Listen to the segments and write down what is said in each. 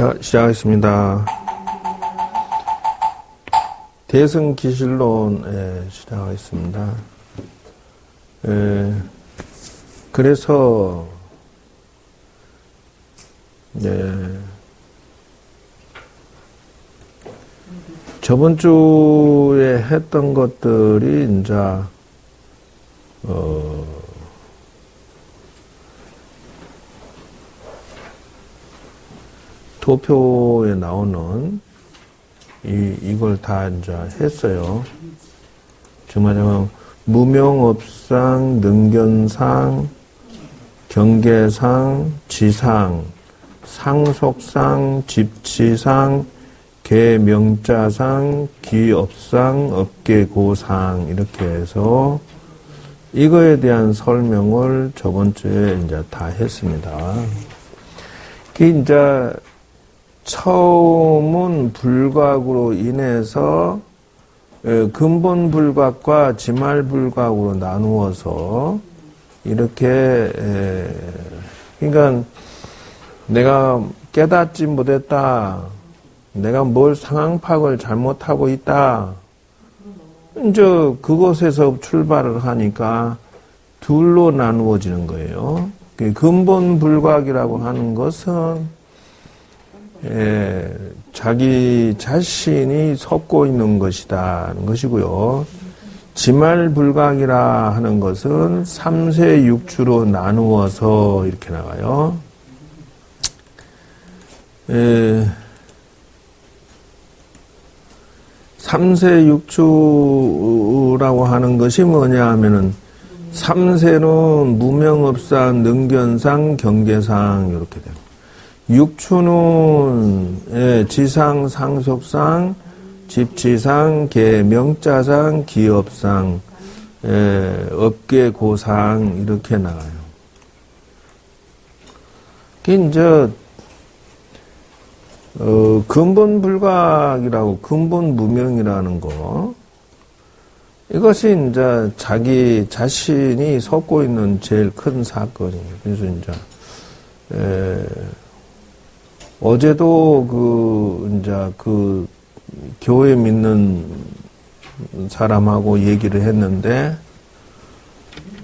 자, 시작하겠습니다. 대승기실론 시작하겠습니다. 그래서 저번 주에 했던 것들이 이제 도표에 나오는 이걸 다 이제 했어요. 정말 무명업상, 능견상, 경계상, 지상, 상속상, 집치상, 계명자상, 기업상, 업계고상 이렇게 해서 이거에 대한 설명을 저번 주에 이제 다 했습니다. 이제 처음은 불각으로 인해서 근본 불각과 지말 불각으로 나누어서 이렇게 그러니까 내가 깨닫지 못했다. 내가 뭘 상황 파악을 잘못하고 있다. 이제 그것에서 출발을 하니까 둘로 나누어지는 거예요. 근본 불각이라고 하는 것은 자기 자신이 섞고 있는 것이다는 것이고요. 지말불각이라 하는 것은 3세 6주로 나누어서 이렇게 나가요. 3세 6주라고 하는 것이 뭐냐 하면은 3세는 무명업상, 능견상, 경계상 이렇게 됩니다. 6추는 지상, 상속상, 집치상, 계명자상, 기업상, 업계고상 이렇게 나가요. 이제 근본불각이라고 근본무명이라는 거 이것이 이제 자기 자신이 섞고 있는 제일 큰 사건이에요. 그래서 이제 어제도 이제 교회 믿는 사람하고 얘기를 했는데,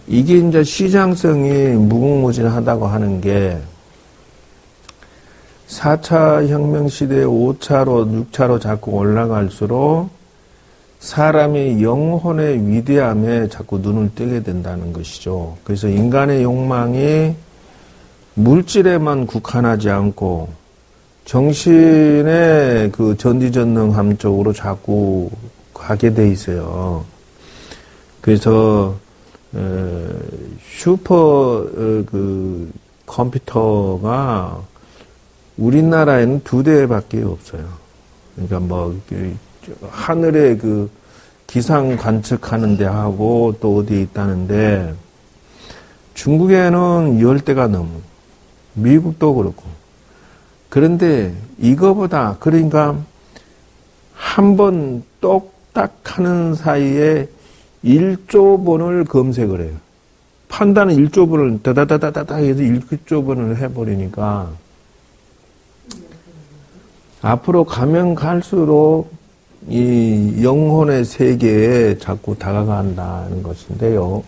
이게 이제 시장성이 무궁무진하다고 하는 게, 4차 혁명 시대에 5차로, 6차로 자꾸 올라갈수록 사람의 영혼의 위대함에 자꾸 눈을 뜨게 된다는 것이죠. 그래서 인간의 욕망이 물질에만 국한하지 않고, 정신의 전지전능함 쪽으로 자꾸 가게 돼 있어요. 그래서 슈퍼 컴퓨터가 우리나라에는 2대밖에 없어요. 그러니까 하늘에 기상 관측하는 데 하고 또 어디에 있다는데, 중국에는 10대가 넘어. 미국도 그렇고. 그런데 이거보다, 그러니까 한 번 똑딱 하는 사이에 1조 번을 검색을 해요. 판단은 1조 번을 다다다다다 해서 1조 번을 해버리니까 앞으로 가면 갈수록 이 영혼의 세계에 자꾸 다가간다는 것인데요.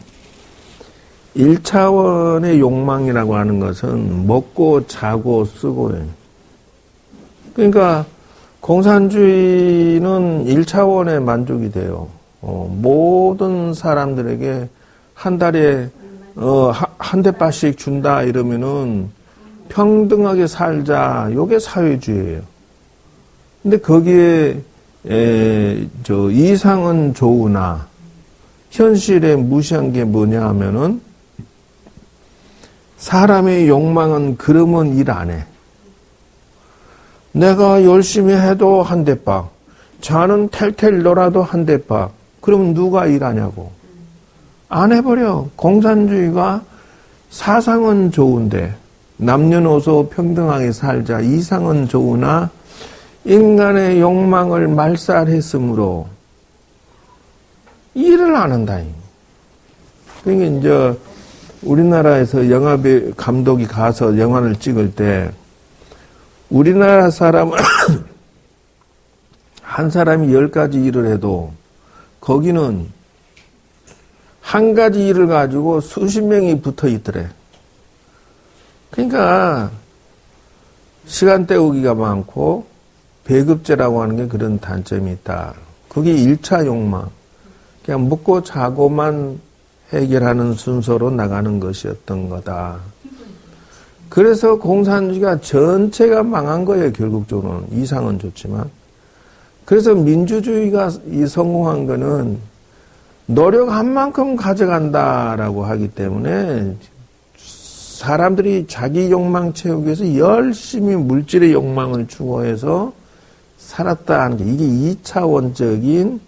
1차원의 욕망이라고 하는 것은 먹고 자고 쓰고예요. 그러니까 공산주의는 1차원의 만족이 돼요. 모든 사람들에게 한 달에 한 대씩 준다 이러면은 평등하게 살자. 요게 사회주의예요. 근데 거기에 이상은 좋으나 현실에 무시한 게 뭐냐 하면은 사람의 욕망은 그러면 일 안 해. 내가 열심히 해도 한 대박. 자는 텔텔 놀아도 한 대박. 그러면 누가 일하냐고. 안 해버려. 공산주의가 사상은 좋은데 남녀노소 평등하게 살자. 이상은 좋으나 인간의 욕망을 말살했으므로 일을 안 한다. 그러니까 이제 우리나라에서 영화 감독이 가서 영화를 찍을 때 우리나라 사람은 한 사람이 10가지 일을 해도 거기는 한 가지 일을 가지고 수십 명이 붙어 있더래. 그러니까 시간 때우기가 많고 배급제라고 하는 게 그런 단점이 있다. 그게 1차 욕망. 그냥 먹고 자고만 해결하는 순서로 나가는 것이었던 거다. 그래서 공산주의가 전체가 망한 거예요, 결국적으로는. 이상은 좋지만. 그래서 민주주의가 성공한 거는 노력한 만큼 가져간다라고 하기 때문에 사람들이 자기 욕망 채우기 위해서 열심히 물질의 욕망을 추구해서 살았다는 게 이게 2차원적인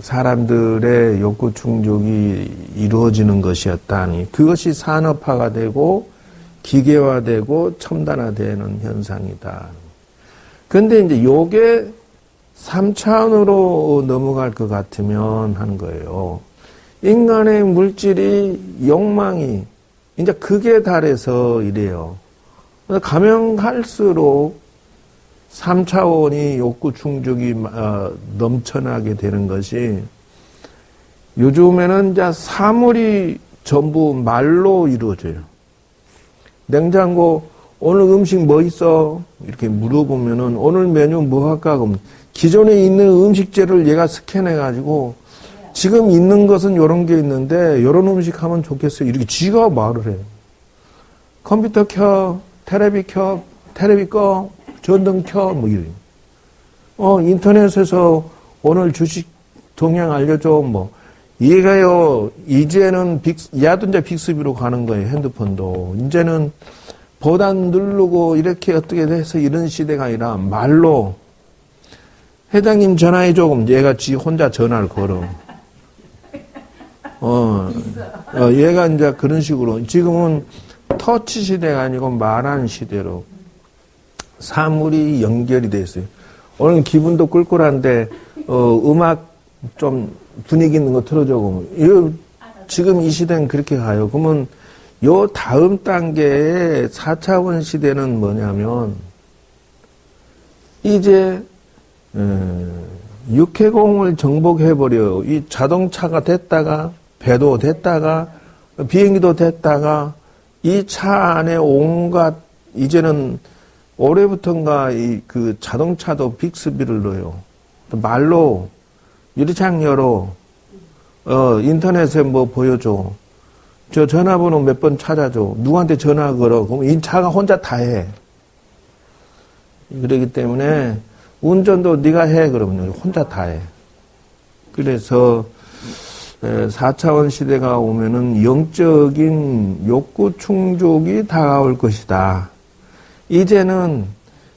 사람들의 욕구 충족이 이루어지는 것이었다니 그것이 산업화가 되고 기계화되고 첨단화되는 현상이다. 그런데 이제 요게 3차원으로 넘어갈 것 같으면 하는 거예요. 인간의 물질이 욕망이 이제 극에 달해서 이래요. 가면 갈수록 3차원이 욕구 충족이 넘쳐나게 되는 것이 요즘에는 이제 사물이 전부 말로 이루어져요. 냉장고 오늘 음식 뭐 있어? 이렇게 물어보면은 오늘 메뉴 뭐 할까? 그럼 기존에 있는 음식재를 얘가 스캔해가지고 지금 있는 것은 요런 게 있는데 요런 음식 하면 좋겠어요. 이렇게 지가 말을 해요. 컴퓨터 켜, 테레비 켜, 테레비 꺼, 전등 켜, 뭐 이래. 인터넷에서 오늘 주식 동향 알려줘, 뭐. 얘가요, 이제는 야도 이제 빅스비로 가는 거예요, 핸드폰도. 이제는 보단 누르고 이렇게 어떻게 돼서 이런 시대가 아니라 말로 회장님 전화해줘. 그럼 얘가 지 혼자 전화를 걸어. 얘가 이제 그런 식으로. 지금은 터치 시대가 아니고 말하는 시대로 사물이 연결이 돼 있어요. 오늘 기분도 꿀꿀한데, 음악 좀 분위기 있는 거 틀어줘. 그러면 지금 이 시대는 그렇게 가요. 그러면 요 다음 단계의 4차원 시대는 뭐냐면, 이제, 육해공을 정복해버려요. 이 자동차가 됐다가, 배도 됐다가, 비행기도 됐다가, 이 차 안에 온갖, 이제는 올해부터인가 그 자동차도 빅스비를 넣어요. 말로, 유리창 열어, 인터넷에 뭐 보여줘. 저 전화번호 몇 번 찾아줘. 누구한테 전화 걸어. 그럼 이 차가 혼자 다 해. 그렇기 때문에 운전도 네가 해. 그러면 혼자 다 해. 그래서 4차원 시대가 오면은 영적인 욕구 충족이 다가올 것이다. 이제는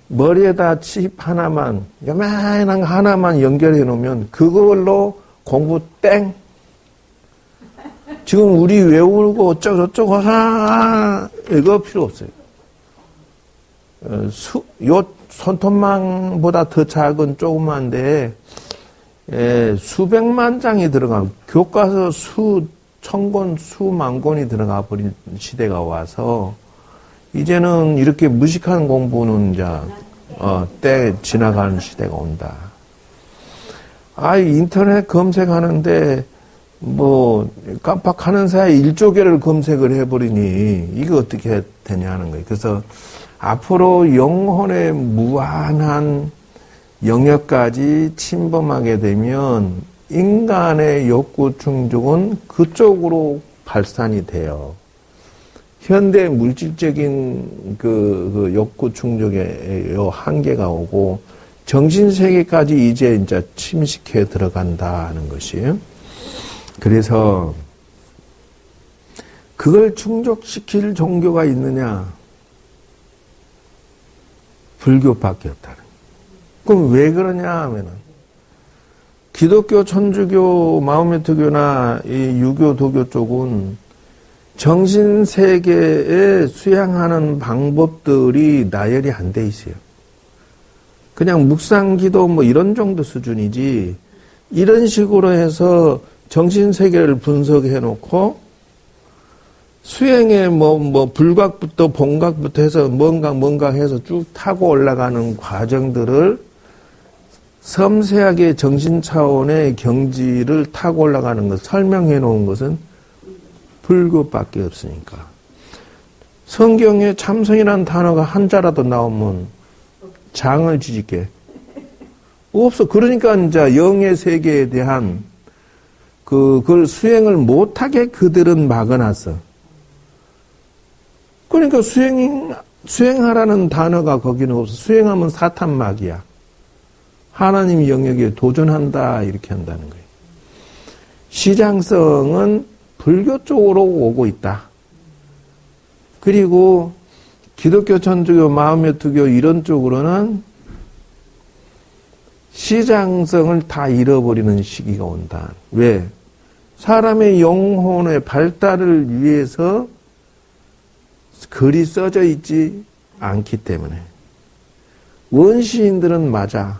머리에다 칩 하나만, 요만한 거 하나만 연결해 놓으면 그걸로 공부 땡. 지금 우리 외우고 어쩌고저쩌고 이거 필요 없어요. 요 손톱망보다 더 작은 조그만데 수백만 장이 들어가, 교과서 천권, 수만 권이 들어가 버린 시대가 와서 이제는 이렇게 무식한 공부는 이제 때 지나가는 시대가 온다. 인터넷 검색하는데 뭐 깜빡하는 사이에 1조 개를 검색을 해버리니 이게 어떻게 되냐는 거예요. 그래서 앞으로 영혼의 무한한 영역까지 침범하게 되면 인간의 욕구 충족은 그쪽으로 발산이 돼요. 현대 물질적인 그 욕구 충족의 한계가 오고 정신세계까지 이제 침식해 들어간다는 것이에요. 그래서 그걸 충족시킬 종교가 있느냐? 불교밖에 없다는 거예요. 그럼 왜 그러냐 하면은 기독교, 천주교, 마호메트교나 이 유교, 도교 쪽은 정신세계에 수양하는 방법들이 나열이 안 돼 있어요. 그냥 묵상기도 뭐 이런 정도 수준이지 이런 식으로 해서 정신세계를 분석해 놓고 수행에 불각부터 본각부터 해서 뭔가 해서 쭉 타고 올라가는 과정들을 섬세하게 정신 차원의 경지를 타고 올라가는 것, 설명해 놓은 것은 불교밖에 없으니까. 성경에 참선이라는 단어가 한자라도 나오면 장을 지질게. 없어. 그러니까 이제 영의 세계에 대한 그걸 수행을 못하게 그들은 막아놨어. 그러니까 수행하라는 단어가 거기는 없어. 수행하면 사탄막이야. 하나님 영역에 도전한다, 이렇게 한다는 거예요. 시장성은 불교 쪽으로 오고 있다. 그리고 기독교, 천주교, 마음의 투교 이런 쪽으로는 시장성을 다 잃어버리는 시기가 온다. 왜? 사람의 영혼의 발달을 위해서 글이 써져 있지 않기 때문에. 원시인들은 맞아.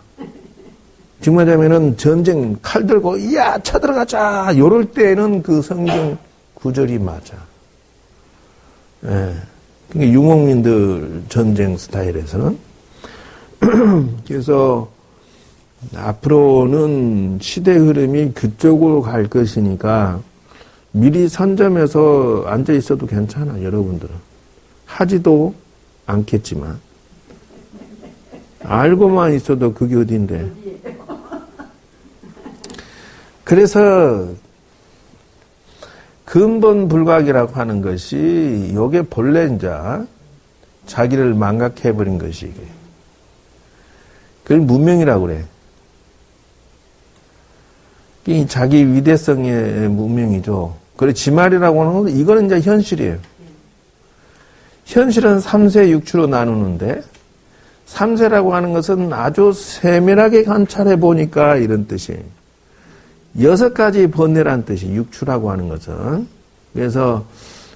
지금 말하면은 전쟁 칼 들고 이야 쳐들어가자 요럴 때는 그 성경 구절이 맞아. 예. 그러니까 유목민들 전쟁 스타일에서는 그래서 앞으로는 시대 흐름이 그쪽으로 갈 것이니까 미리 선점해서 앉아 있어도 괜찮아. 여러분들은 하지도 않겠지만 알고만 있어도 그게 어딘데. 그래서 근본 불각이라고 하는 것이 요게 본래 이제 자기를 망각해버린 것이 이게. 그걸 무명이라고 그래. 이 자기 위대성의 무명이죠. 그래 지말이라고 하는 건 이거는 이제 현실이에요. 현실은 3세 6추로 나누는데 3세라고 하는 것은 아주 세밀하게 관찰해 보니까 이런 뜻이에요. 6가지 번뇌란 뜻이 6추라고 하는 것은. 그래서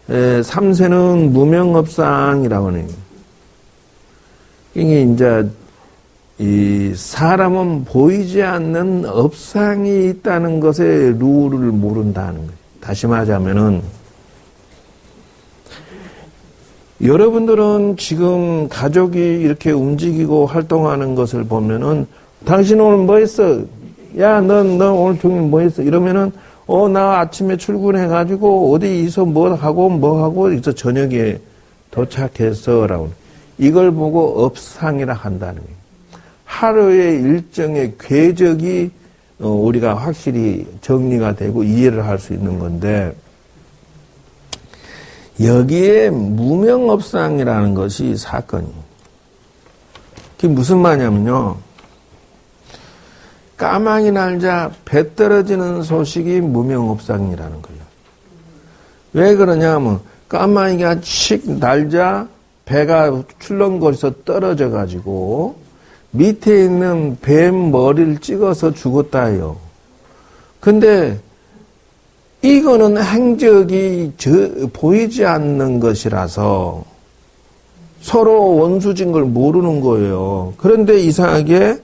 3세는 무명업상이라고 하는 거예요. 이게 이제 이 사람은 보이지 않는 업상이 있다는 것의 룰을 모른다는 거예요. 다시 말하자면은 여러분들은 지금 가족이 이렇게 움직이고 활동하는 것을 보면은 당신 오늘 뭐 했어? 야, 넌 오늘 종일 뭐 했어? 이러면은 나 아침에 출근해가지고 어디서 뭐 하고 있어 저녁에 도착했어라고. 이걸 보고 업상이라 한다는 거예요. 하루의 일정의 궤적이 우리가 확실히 정리가 되고 이해를 할 수 있는 건데 여기에 무명업상이라는 것이 사건이. 그게 무슨 말이냐면요. 까마귀 날자 배 떨어지는 소식이 무명업상이라는 거예요. 왜 그러냐면 까마귀가 칙 날자 배가 출렁거려서 떨어져 가지고 밑에 있는 뱀 머리를 찍어서 죽었다 해요. 근데 이거는 행적이 보이지 않는 것이라서 서로 원수진 걸 모르는 거예요. 그런데 이상하게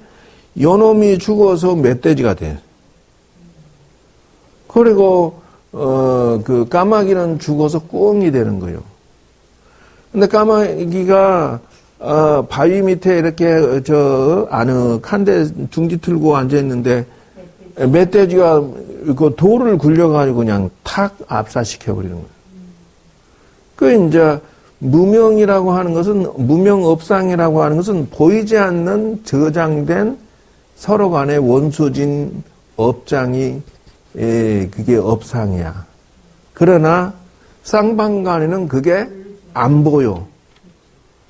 요놈이 죽어서 멧돼지가 돼. 그리고 그 까마귀는 죽어서 꿩이 되는 거예요. 근데 까마귀가 바위 밑에 이렇게 아늑한데 둥지 틀고 앉아 있는데 멧돼지가 그 돌을 굴려가지고 그냥 탁 압사시켜버리는 거예요. 그 이제 무명이라고 하는 것은 무명업상이라고 하는 것은 보이지 않는 저장된 서로 간의 원소진 업장이 그게 업상이야. 그러나 쌍방간에는 그게 안 보여.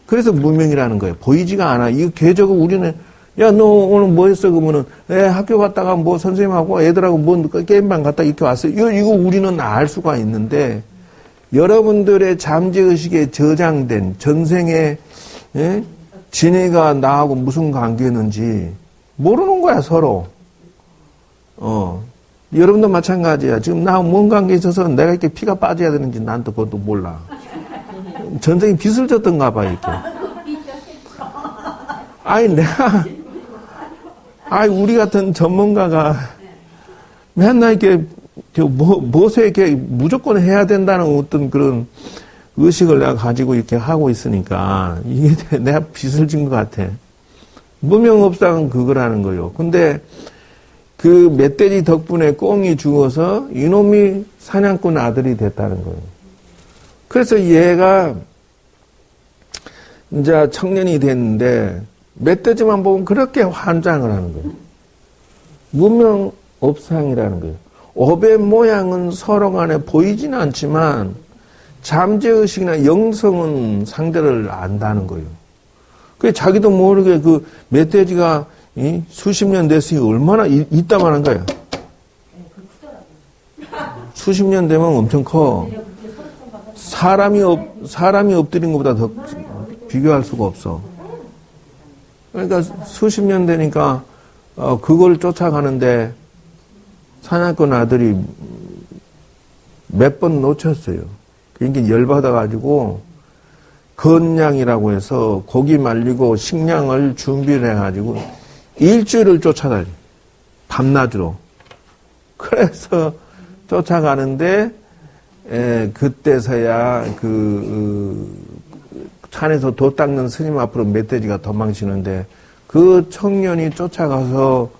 그래서 무명이라는 거예요. 보이지가 않아. 이 궤적을 우리는 야, 너 오늘 뭐 했어? 그러면은 학교 갔다가 뭐 선생님하고 애들하고 뭐 게임방 갔다 이렇게 왔어. 이거 우리는 알 수가 있는데 여러분들의 잠재의식에 저장된 전생에 지네가 나하고 무슨 관계였는지 모르는 거야, 서로. 여러분도 마찬가지야. 지금 나하고 뭔 관계 있어서 내가 이렇게 피가 빠져야 되는지 난 또 그것도 몰라. 전생에 빚을 졌던가 봐, 이렇게. 우리 같은 전문가가 맨날 이렇게 무엇에 이렇게 무조건 해야 된다는 어떤 그런 의식을 내가 가지고 이렇게 하고 있으니까 이게 내가 빚을 진 것 같아. 무명업상은 그거라는 거요. 근데 그 멧돼지 덕분에 꽁이 죽어서 이놈이 사냥꾼 아들이 됐다는 거예요. 그래서 얘가 이제 청년이 됐는데 멧돼지만 보면 그렇게 환장을 하는 거예요. 무명업상이라는 거예요. 업의 모양은 서로 간에 보이지는 않지만 잠재의식이나 영성은 상대를 안다는 거예요. 그래 자기도 모르게 그 멧돼지가 수십 년 됐으니 얼마나 있다만 거야. 수십 년 되면 엄청 커. 사람이 엎드린 것보다 더 비교할 수가 없어. 그러니까 수십 년 되니까 그걸 쫓아가는데 사냥꾼 아들이 몇 번 놓쳤어요. 그러니까 열받아가지고 건양이라고 해서 고기 말리고 식량을 준비를 해가지고 일주일을 쫓아다니. 밤낮으로. 그래서 쫓아가는데 그때서야 산에서 도 닦는 스님 앞으로 멧돼지가 도망치는데 그 청년이 쫓아가서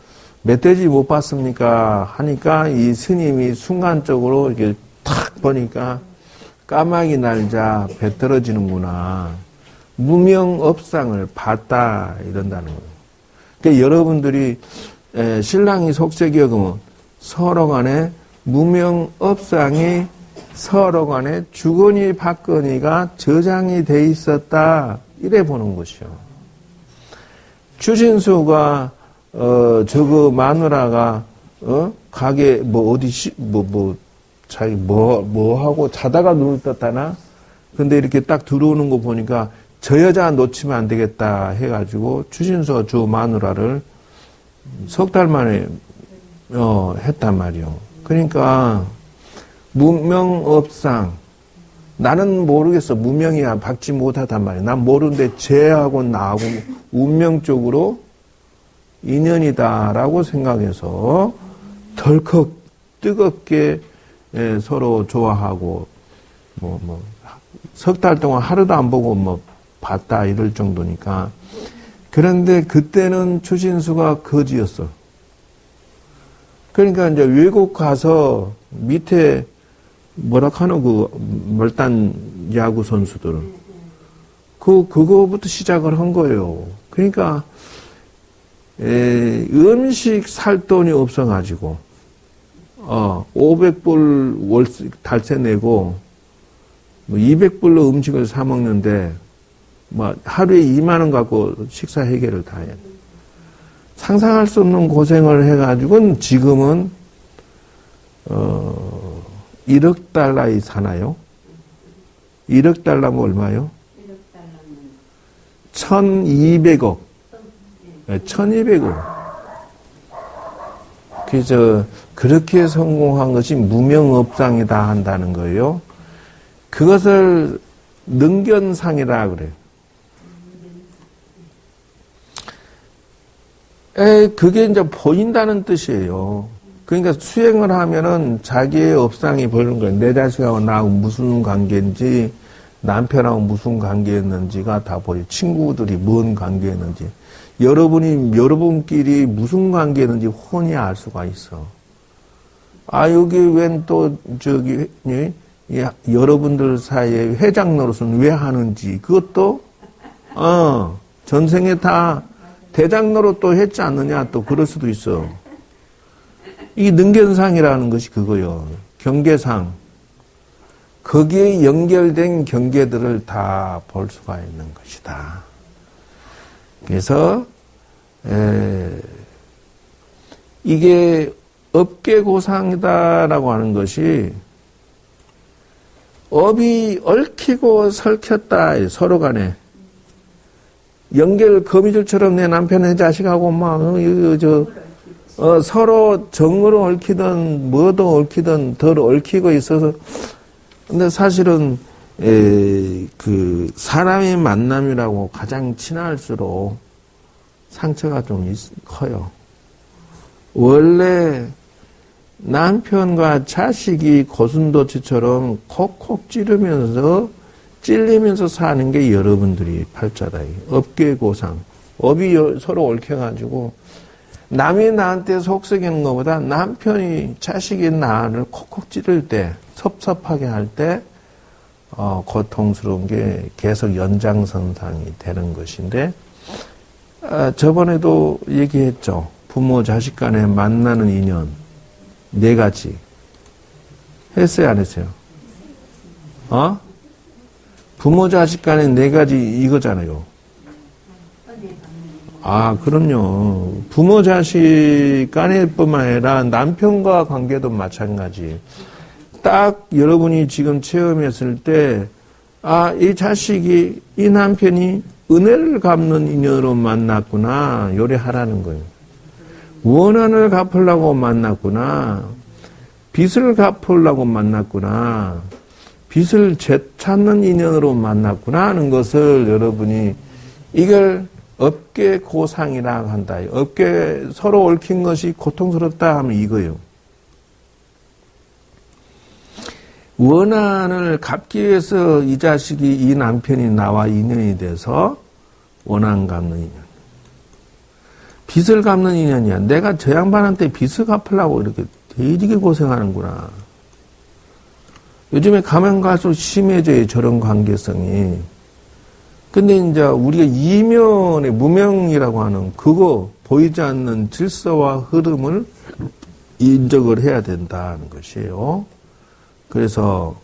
멧돼지 못 봤습니까? 하니까 이 스님이 순간적으로 이렇게 탁 보니까 까마귀 날자 배 떨어지는구나. 무명업상을 봤다 이런다는 거예요. 그러니까 여러분들이 신랑이 속세기역은 서로 간에 무명업상이 서로 간에 주거니 받거니가 저장이 돼 있었다 이래 보는 것이요. 추신수가 저거 마누라가 가게 자기 하고 자다가 눈을 떴다나? 근데 이렇게 딱 들어오는 거 보니까 저 여자 놓치면 안 되겠다 해가지고 추신수가 저 마누라를 석 달 만에 했단 말이요. 그러니까 무명업상 나는 모르겠어. 무명이야 받지 못하단 말이야. 난 모르는데 쟤하고 나하고 운명적으로 인연이다라고 생각해서 덜컥 뜨겁게 서로 좋아하고 석 달 동안 하루도 안 보고 봤다 이럴 정도니까. 그런데 그때는 추신수가 거지였어. 그러니까 이제 외국 가서 밑에 그 멀단 야구 선수들 그거부터 시작을 한 거예요. 그러니까 음식 살 돈이 없어가지고 500불 달세 내고 200불로 음식을 사 먹는데 하루에 2만 원 갖고 식사 해결을 다 해야 돼. 상상할 수 없는 고생을 해가지고 지금은 1억 달러에 사나요? 1억 달러면 얼마요? 1,200억. 1,200억. 그래서 그렇게 성공한 것이 무명업상이다 한다는 거예요. 그것을 능견상이라 그래요. 그게 이제 보인다는 뜻이에요. 그러니까 수행을 하면은 자기의 업상이 보이는 거예요. 내 자식하고 나하고 무슨 관계인지, 남편하고 무슨 관계였는지가 다 보여요. 친구들이 뭔 관계였는지. 여러분끼리 무슨 관계였는지 훤히 알 수가 있어. 여기 웬 또, 여러분들 사이에 회장 노릇은 왜 하는지, 그것도, 전생에 다 대장 노릇도 했지 않느냐, 또 그럴 수도 있어. 이 능견상이라는 것이 그거요. 경계상. 거기에 연결된 경계들을 다 볼 수가 있는 것이다. 그래서, 이게 업계고상이다라고 하는 것이 업이 얽히고 설켰다, 서로 간에. 연결 거미줄처럼 내 남편, 내 자식하고 서로 정으로 얽히든 뭐도 얽히든 덜 얽히고 있어서. 근데 사실은, 사람의 만남이라고 가장 친할수록 상처가 좀 커요. 원래, 남편과 자식이 고슴도치처럼 콕콕 찔리면서 사는 게 여러분들이 팔자다. 업계고상. 업이 서로 얽혀가지고 남이 나한테 속썩이는 것보다 남편이 자식이 나를 콕콕 찌를 때, 섭섭하게 할 때 고통스러운 게 계속 연장선상이 되는 것인데, 저번에도 얘기했죠. 부모 자식 간에 만나는 인연 4가지 했어요, 안 했어요? 부모 자식 간에 4가지 이거잖아요. 그럼요. 부모 자식 간에뿐만 아니라 남편과 관계도 마찬가지. 딱 여러분이 지금 체험했을 때, 이 자식이, 이 남편이 은혜를 갚는 인연으로 만났구나. 요래하라는 거예요. 원한을 갚으려고 만났구나. 빚을 갚으려고 만났구나. 빚을 되찾는 인연으로 만났구나 하는 것을 여러분이 이걸 업계고상이라고 한다. 업계 서로 얽힌 것이 고통스럽다 하면 이거예요. 원한을 갚기 위해서 이 자식이 이 남편이 나와 인연이 돼서 원한 갚는 인연. 빚을 갚는 인연이야. 내가 저 양반한테 빚을 갚으려고 이렇게 되게 고생하는구나. 요즘에 가면 갈수록 심해져요. 저런 관계성이. 근데 이제 우리가 이면의 무명이라고 하는 그거 보이지 않는 질서와 흐름을 인정을 해야 된다는 것이에요. 그래서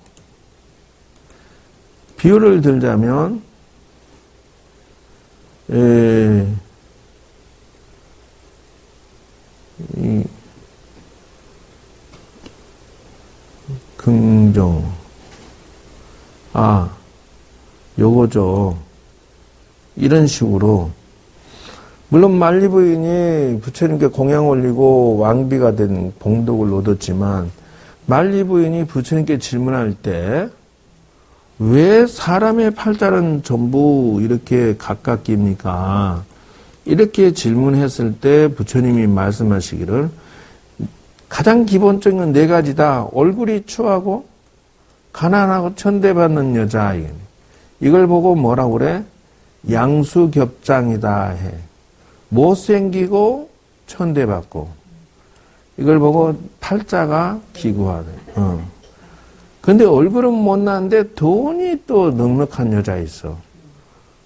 비유를 들자면 이 긍정 요거죠. 이런 식으로 물론 만리부인이 부처님께 공양 올리고 왕비가 된 복덕을 얻었지만 만리부인이 부처님께 질문할 때 왜 사람의 팔자는 전부 이렇게 가깝깁니까? 이렇게 질문했을 때 부처님이 말씀하시기를 가장 기본적인 4가지다. 얼굴이 추하고 가난하고 천대받는 여자. 이걸 보고 뭐라고 그래? 양수겹장이다 해. 못생기고 천대받고. 이걸 보고 팔자가 기구하대. 근데 얼굴은 못났는데 돈이 또 넉넉한 여자 있어.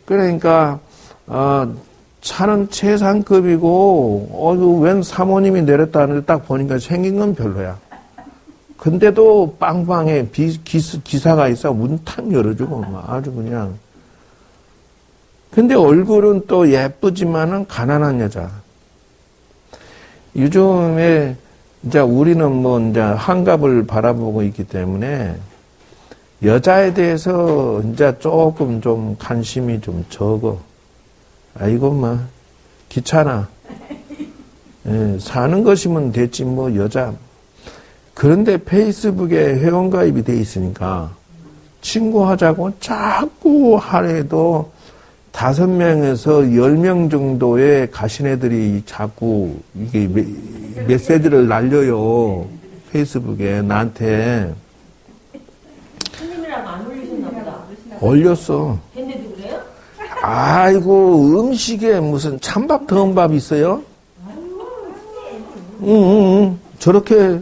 그러니까 차는 최상급이고 웬 사모님이 내렸다는데 딱 보니까 생긴 건 별로야. 근데도 빵빵해. 기사가 있어 문 탁 열어주고 아주 그냥. 근데 얼굴은 또 예쁘지만은 가난한 여자. 요즘에 이제 우리는 이제 환갑을 바라보고 있기 때문에 여자에 대해서 이제 조금 좀 관심이 좀 적어. 아이고 귀찮아. 사는 것이면 됐지 여자. 그런데 페이스북에 회원가입이 돼 있으니까 친구하자고 자꾸 하래도 5명에서 10명 정도의 가신애들이 자꾸 이게 메시지를 날려요. 페이스북에 나한테. 스님이랑 안 올리셨나 보다. 올렸어. 했는데도 그래요? 아이고 음식에 무슨 찬밥 더운 밥 있어요? 저렇게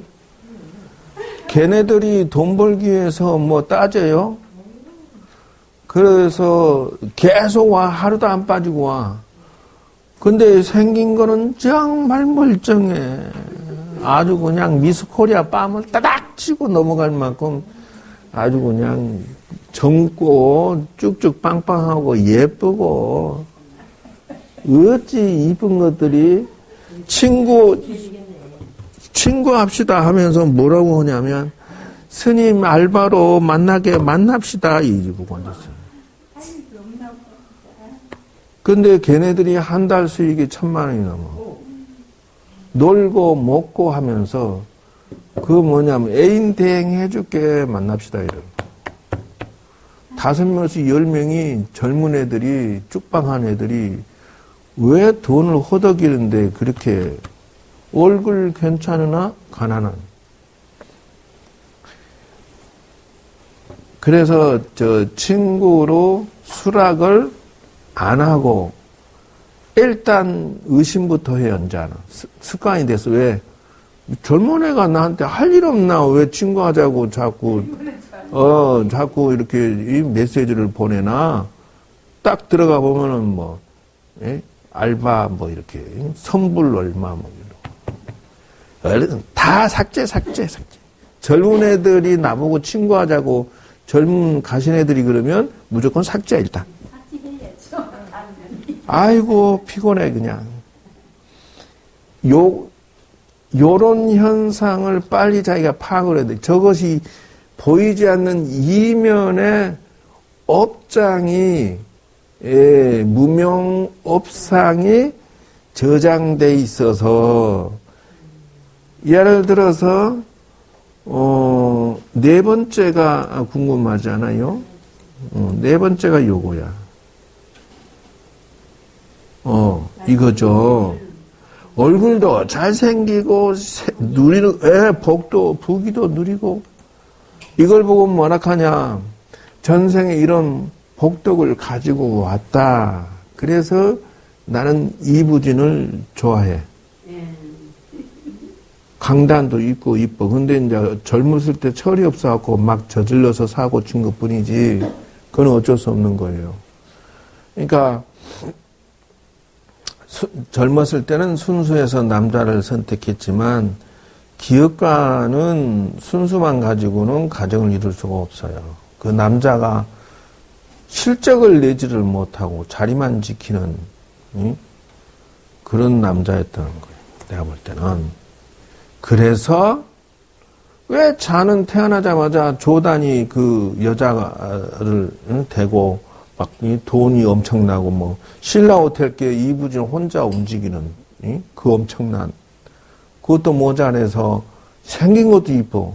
걔네들이 돈 벌기 위해서 따져요? 그래서 계속 와. 하루도 안 빠지고 와. 근데 생긴 거는 정말 멀쩡해. 아주 그냥 미스코리아 뺨을 따닥 치고 넘어갈 만큼 아주 그냥 젊고 쭉쭉 빵빵하고 예쁘고 어찌 이쁜 것들이 친구 합시다 하면서 뭐라고 하냐면 스님 알바로 만납시다 이러고 앉았어요. 근데 걔네들이 한 달 수익이 1,000만 원이 넘어. 놀고 먹고 하면서 애인 대행 해줄게 만납시다 이러고. 5명에서 10명이 젊은 애들이 쭉방한 애들이 왜 돈을 허덕이는데 그렇게 얼굴 괜찮으나 가난한. 그래서 저 친구로 수락을 안 하고 일단 의심부터 해요, 이제는. 습관이 돼서. 왜? 젊은 애가 나한테 할 일 없나? 왜 친구하자고 자꾸 이렇게 이 메시지를 보내나? 딱 들어가 보면은 뭐, 예? 알바 뭐 이렇게, 선불 얼마 뭐 이런. 다 삭제. 젊은 애들이 나보고 친구하자고 젊은 가신 애들이 그러면 무조건 삭제, 일단. 아이고, 피곤해, 그냥. 요런 현상을 빨리 자기가 파악을 해야 돼. 저것이 보이지 않는 이면의 업장이, 무명업상이 저장돼 있어서, 예를 들어서, 네 번째가 궁금하잖아요. 네 번째가 요거야. 이거죠. 얼굴도 잘생기고, 부귀도 누리고, 이걸 보고 뭐라 하냐. 전생에 이런 복덕을 가지고 왔다. 그래서 나는 이부진을 좋아해. 강단도 있고 이뻐. 근데 이제 젊었을 때 철이 없어갖고 막 저질러서 사고 친 것 뿐이지, 그건 어쩔 수 없는 거예요. 그러니까, 젊었을 때는 순수해서 남자를 선택했지만, 기업가는 순수만 가지고는 가정을 이룰 수가 없어요. 그 남자가 실적을 내지를 못하고 자리만 지키는, 그런 남자였다는 거예요. 내가 볼 때는. 그래서 왜 자는 태어나자마자 조단이 그 여자를 대고 막 돈이 엄청나고 뭐 신라 호텔계 이부진 혼자 움직이는 그 엄청난, 그것도 모자라서 생긴 것도 이뻐.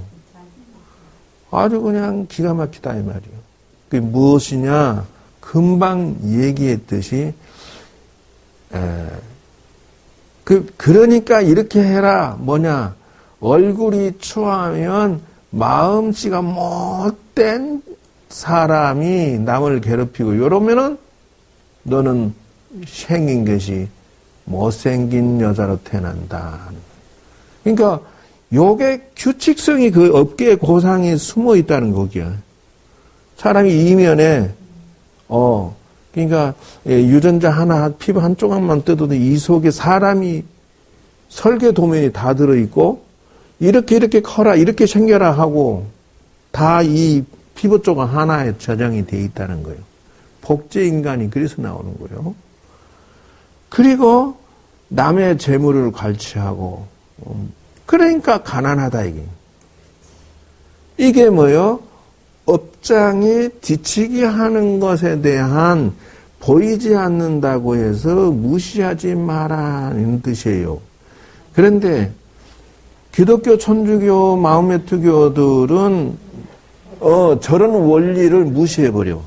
아주 그냥 기가 막히다 이 말이에요. 그게 무엇이냐? 금방 얘기했듯이 그러니까 이렇게 해라. 뭐냐? 얼굴이 추하면 마음씨가 못된 사람이 남을 괴롭히고, 이러면은 너는 생긴 것이 못생긴 여자로 태어난다. 그러니까 요게 규칙성이 그 업계의 고상에 숨어 있다는 거기야. 사람이 이면에 그러니까 유전자 하나, 피부 한 조각만 뜯어도 이 속에 사람이 설계 도면이 다 들어있고, 이렇게 커라, 이렇게 생겨라 하고 다 이 피부 조각 하나에 저장이 돼 있다는 거예요. 복제 인간이 그래서 나오는 거예요. 그리고 남의 재물을 갈취하고, 그러니까 가난하다 이게. 이게 뭐요? 업장이 뒤치기 하는 것에 대한 보이지 않는다고 해서 무시하지 마라는 뜻이에요. 그런데 기독교, 천주교, 마호메트교들은 저런 원리를 무시해버려.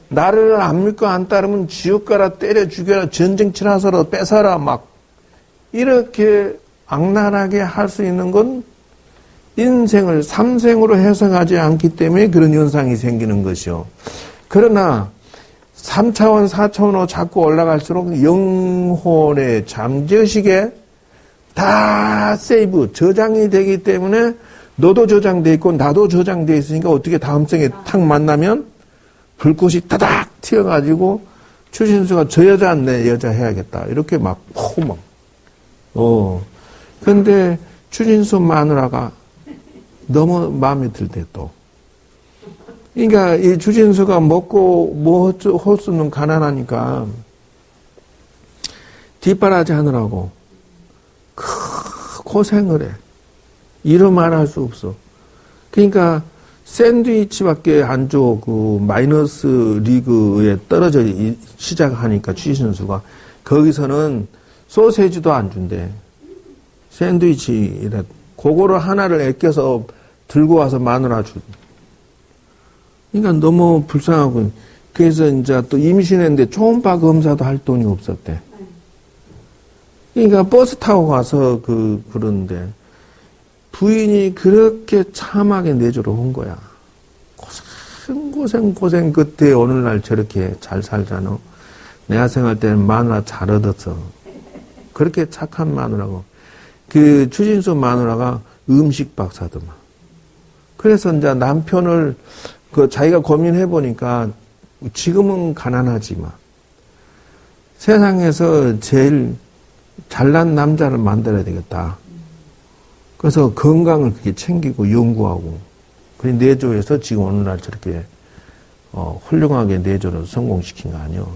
나를 안 믿고 안 따르면 지옥 가라, 때려 죽여라, 전쟁 치라서라, 뺏어라, 막 이렇게 악랄하게 할 수 있는 건 인생을 삼생으로 해석하지 않기 때문에 그런 현상이 생기는 것이요. 그러나 3차원, 4차원으로 자꾸 올라갈수록 영혼의 잠재의식에 다 세이브, 저장이 되기 때문에 너도 저장돼 있고 나도 저장돼 있으니까 어떻게 다음 생에 탁 만나면 불꽃이 타닥 튀어가지고 추신수가 저 여자 내 여자 해야겠다. 이렇게 막 근데 추신수 마누라가 너무 마음에 들대 또. 그러니까 이 추신수가 먹고 뭐 할 수는 가난하니까 뒷바라지 하느라고 고생을 해. 이루 말할 수 없어. 그러니까 샌드위치밖에 안 줘. 그 마이너스 리그에 떨어져 시작하니까 추신수가 거기서는 소세지도 안 준대. 샌드위치라 그거를 하나를 아껴서 들고 와서 마누라 주. 그러니까 너무 불쌍하고, 그래서 이제 또 임신했는데 초음파 검사도 할 돈이 없었대. 그러니까 버스 타고 가서 그러는데 부인이 그렇게 참하게 내조를 한 거야. 고생 끝에 오늘날 저렇게 잘 살잖아. 내가 생각할 때는 마누라 잘 얻었어. 그렇게 착한 마누라고. 그 추진수 마누라가 음식 박사더만. 그래서 이제 남편을 그 자기가 고민해 보니까 지금은 가난하지만 세상에서 제일 잘난 남자를 만들어야 되겠다. 그래서 건강을 그렇게 챙기고 연구하고 그 내조해서 지금 오늘날 저렇게 훌륭하게 내조를 성공시킨 거 아니요.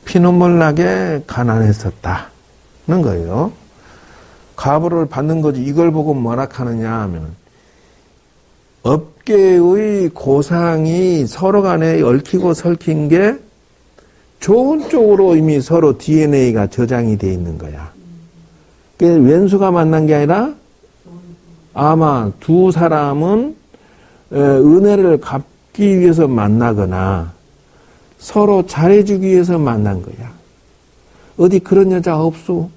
피눈물 나게 가난했었다는 거예요. 과부를 받는 거지. 이걸 보고 뭐라 하느냐 하면 업계의 고상이 서로 간에 얽히고 설킨 게 좋은 쪽으로 이미 서로 DNA가 저장이 돼 있는 거야. 왼수가 만난 게 아니라 아마 두 사람은 은혜를 갚기 위해서 만나거나 서로 잘해주기 위해서 만난 거야. 어디 그런 여자 없소?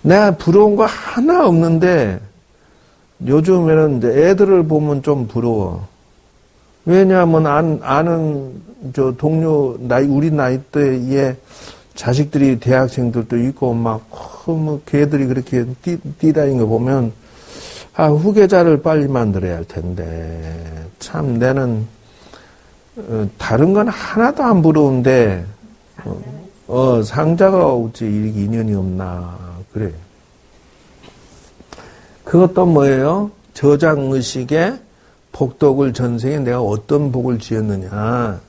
내가 부러운 거 하나 없는데 요즘에는 이제 애들을 보면 좀 부러워. 왜냐하면 아는 저 동료 우리 나이 때에 자식들이 대학생들도 있고 막 뭐 걔들이 그렇게 뛰다니는 거 보면 후계자를 빨리 만들어야 할 텐데 참 나는 다른 건 하나도 안 부러운데 상자가 어찌 이렇게 인연이 없나 그래. 그것도 뭐예요? 저장의식에 복덕을 전생에 내가 어떤 복을 지었느냐.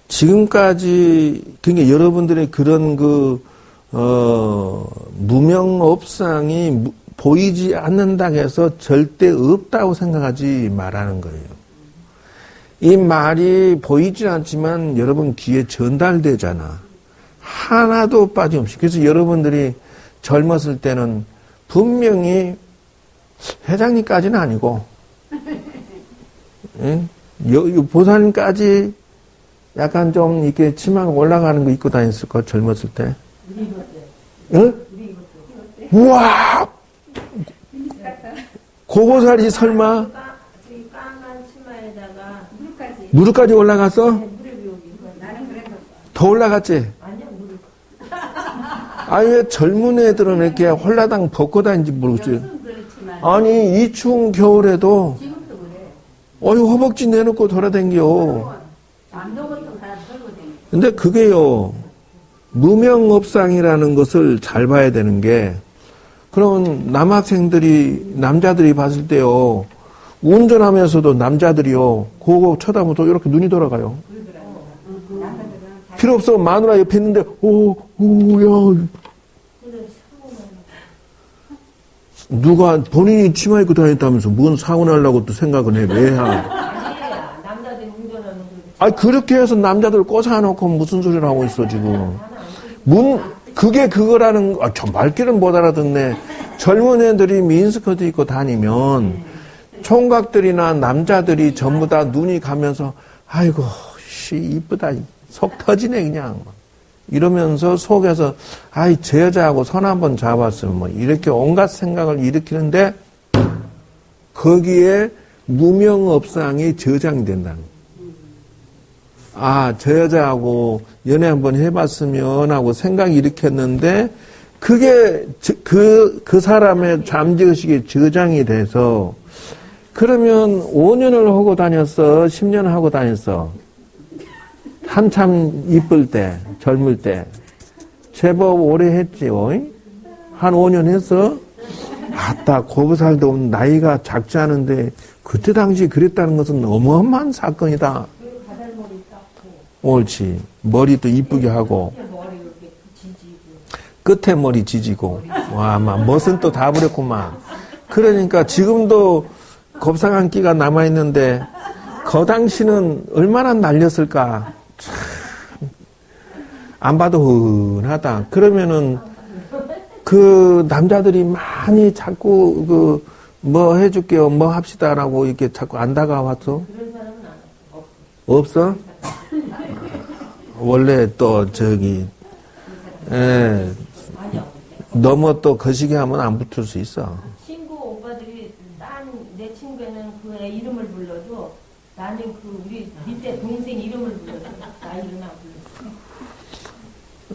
지금까지 그러니까 여러분들의 그런 무명업상이 보이지 않는다고 해서 절대 없다고 생각하지 말라는 거예요. 이 말이 보이지 않지만 여러분 귀에 전달되잖아. 하나도 빠짐없이. 그래서 여러분들이 젊었을 때는 분명히 회장님까지는 아니고 보살님까지 약간 좀 이렇게 치마가 올라가는 거 입고 다녔을 거 젊었을 때. 응? 우와! 고보살이 설마 까만 치마에다가 무릎까지 올라갔어? 더 올라갔지? 아니 왜 젊은 애들은 이렇게 홀라당 벗고 다니는지 모르겠어요. 아니 이 추운 겨울에도 어이 허벅지 내놓고 돌아다녀. 근데 그게요 무명업상이라는 것을 잘 봐야 되는 게 그러면 남학생들이 남자들이 봤을 때요 운전하면서도 남자들이요 그거 쳐다보면 이렇게 눈이 돌아가요. 필요 없어. 마누라 옆에 있는데 오야 누가 본인이 치마 입고 다녔다면서 뭔 사고 나려고 또 생각은 해. 왜 하? 남자들이 운전하는 아니 그렇게 해서 남자들 꽂아놓고 무슨 소리를 하고 있어 지금. 그게 그거라는 저 말귀는 못 알아듣네. 젊은 애들이 미니스커트 입고 다니면 총각들이나 남자들이 전부 다 눈이 가면서 아이고 씨 이쁘다 속 터지네 그냥 이러면서 속에서 아이 저 여자하고 손 한번 잡았으면 뭐 이렇게 온갖 생각을 일으키는데 거기에 무명업상이 저장이 된다는 거예요. 저 여자하고 연애 한번 해봤으면 하고 생각이 일으켰는데 그게 그 사람의 잠재의식이 저장이 돼서 그러면 5년을 하고 다녔어 10년 하고 다녔어 한참 이쁠 때 젊을 때 제법 오래 했지 한 5년 했어 아따 고부살도 없는 나이가 작지 않은데 그때 당시 그랬다는 것은 어마어마한 사건이다. 옳지. 머리도 이쁘게 하고 끝에 머리 지지고 와 막 멋은 또 다 부렸구만. 그러니까 지금도 곱상한 끼가 남아있는데 그 당시는 얼마나 날렸을까. 참. 안 봐도 흔하다. 그러면은 그 남자들이 많이 자꾸 뭐 해줄게요 뭐 합시다라고 이렇게 자꾸 안 다가왔어? 없어? 원래 또 너무 또 거시기 하면 안 붙을 수 있어. 친구 오빠들이 딴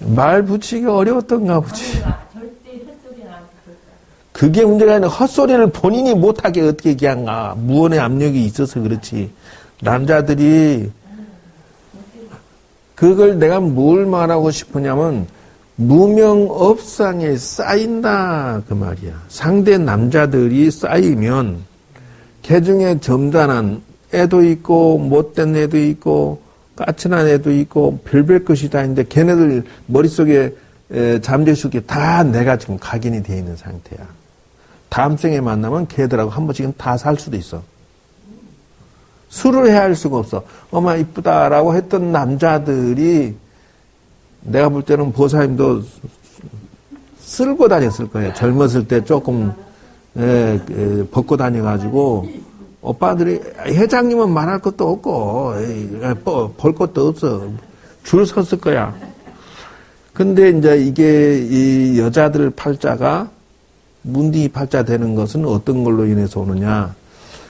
말 붙이기 어려웠던가 보지. 절대 헛소리는 안 듣겠다. 그게 문제가 아니라 헛소리를 본인이 못하게 어떻게 얘기한가. 무언의 압력이 있어서 그렇지. 남자들이 그걸 내가 뭘 말하고 싶으냐면 무명업상에 쌓인다 그 말이야. 상대 남자들이 쌓이면 개중에 점잖은 애도 있고 못된 애도 있고 까칠한 애도 있고 별별 것이 다 있는데 걔네들 머릿속에 잠재수게 다 내가 지금 각인이 되어 있는 상태야. 다음 생에 만나면 걔들하고 한 번씩은 다 살 수도 있어. 술을 해야 할 수가 없어. 어마 이쁘다라고 했던 남자들이 내가 볼 때는 보사님도 쓸고 다녔을 거예요. 젊었을 때 조금 벗고 다녀가지고 오빠들이 회장님은 말할 것도 없고 볼 것도 없어. 줄 섰을 거야. 근데 이제 이게 이 여자들 팔자가 문디 팔자 되는 것은 어떤 걸로 인해서 오느냐.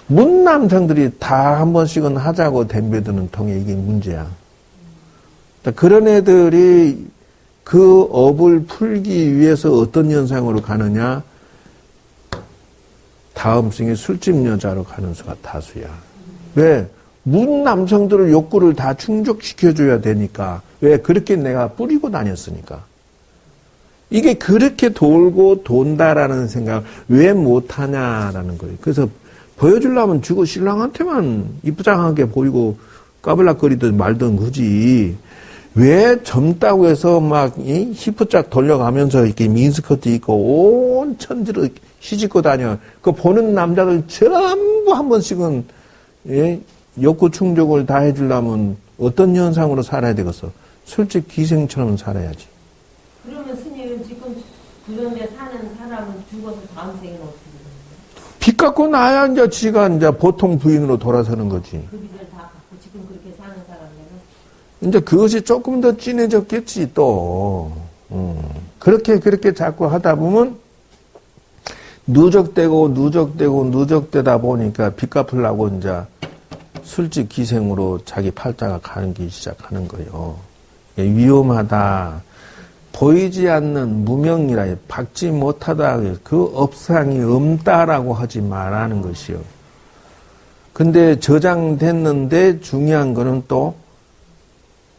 문남성들이 다 한 번씩은 하자고 덤벼드는 통에 이게 문제야. 그런 애들이 그 업을 풀기 위해서 어떤 현상으로 가느냐. 다음 생에 술집 여자로 가는 수가 다수야. 왜? 문남성들을 욕구를 다 충족시켜줘야 되니까. 왜? 그렇게 내가 뿌리고 다녔으니까. 이게 그렇게 돌고 돈다라는 생각을 왜 못하냐라는 거예요. 그래서 보여주려면 주고 신랑한테만 이쁘장하게 보이고 까불락거리든 말든 그지. 왜 젊다고 해서 막 히프짝 돌려가면서 이렇게 미니스커트 입고 온 천지를 휘짓고 다녀. 그 보는 남자들 전부 한 번씩은 욕구 충족을 다 해주려면 어떤 현상으로 살아야 되겠어? 술집 기생처럼 살아야지. 그러면 스님은 지금 그런 데 사는 사람은 죽어서 다음 생에는 어떻게 되는 거예요? 빚 갖고 나야 이제 지가 이제 보통 부인으로 돌아서는 거지. 그 빚을 다 갚고 지금 그렇게 사는 사람들은? 이제 그것이 조금 더 진해졌겠지, 또. 그렇게 자꾸 하다 보면 누적되다 보니까 빚 갚으려고 이제 술집 기생으로 자기 팔자가 가기 시작하는 거예요. 위험하다. 보이지 않는 무명이라 박지 못하다. 그 업상이 없다라고 하지 말라는 것이요. 근데 저장됐는데 중요한 거는 또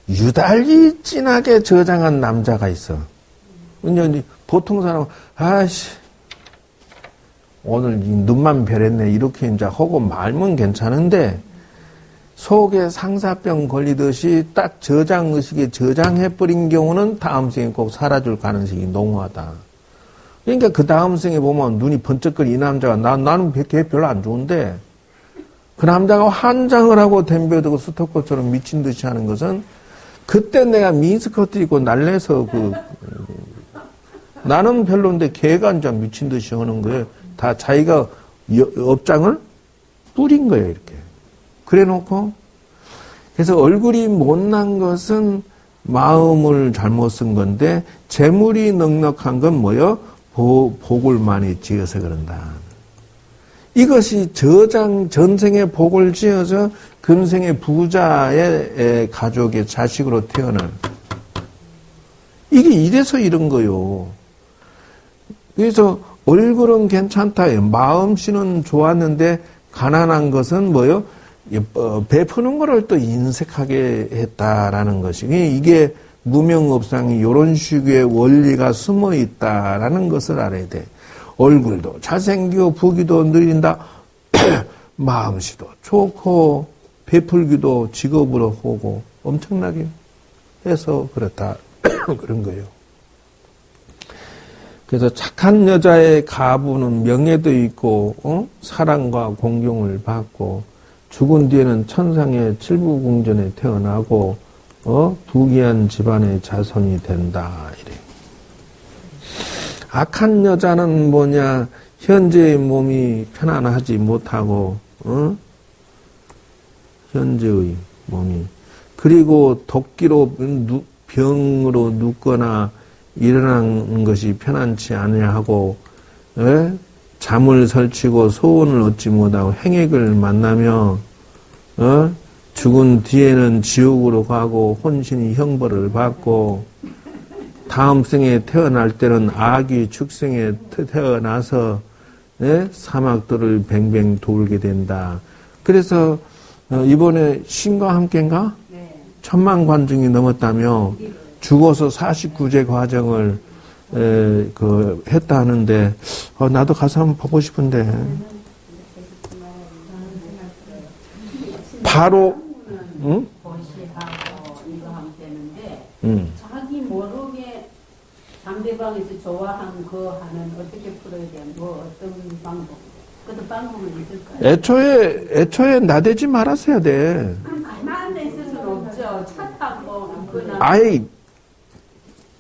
유달리 진하게 저장한 남자가 있어. 보통 사람은 아씨 오늘 눈만 베렸네 이렇게 이제 하고 말면 괜찮은데 속에 상사병 걸리듯이 딱 저장의식에 저장해버린 경우는 다음 생에 꼭 사라질 가능성이 농후하다. 그러니까 그 다음 생에 보면 눈이 번쩍거리 이 남자가 나는 걔 별로 안 좋은데 그 남자가 환장을 하고 덤벼들고 스토커처럼 미친 듯이 하는 것은 그때 내가 미니스커트 입고 날래서 나는 별로인데 걔가 이제 미친 듯이 하는 거예요. 다 자기가 업장을 뿌린 거예요, 이렇게. 그래 놓고, 그래서 얼굴이 못난 것은 마음을 잘못 쓴 건데, 재물이 넉넉한 건 뭐요? 복을 많이 지어서 그런다. 이것이 전생에 복을 지어서 금생의 부자의 가족의 자식으로 태어난. 이게 이래서 이런 거요. 그래서 얼굴은 괜찮다. 마음씨는 좋았는데 가난한 것은 뭐요? 베푸는 거를 또 인색하게 했다라는 것이. 이게 무명업상이 이런 식의 원리가 숨어 있다라는 것을 알아야 돼. 얼굴도 잘생기고 부기도 느린다. 마음씨도 좋고 베풀기도 직업으로 하고 엄청나게 해서 그렇다. 그런 거예요. 그래서 착한 여자의 가부는 명예도 있고 사랑과 공경을 받고 죽은 뒤에는 천상의 칠부궁전에 태어나고 부귀한 집안의 자손이 된다. 이래. 악한 여자는 뭐냐? 현재의 몸이 편안하지 못하고 현재의 몸이 그리고 도끼로 병으로 눕거나 일어난 것이 편안치 아니하고 잠을 설치고 소원을 얻지 못하고 행액을 만나며 죽은 뒤에는 지옥으로 가고 혼신이 형벌을 받고 다음 생에 태어날 때는 아기 축생에 태어나서 예? 사막들을 뱅뱅 돌게 된다. 그래서 이번에 신과 함께인가? 네. 1000만 관중이 넘었다며 죽어서 49제 과정을 했다 하는데 나도 가서 한번 보고 싶은데 바로 응? 거시하고 이거 하면 되는데 자기 모르게 상대방에서 좋아한 거 하면 어떻게 풀어야 돼? 뭐 어떤 방법? 그것도 방법은 있을까요? 애초에 나대지 말았어야 돼. 그럼 가만히 있을 수는 없죠. 차 타고 그냥 아이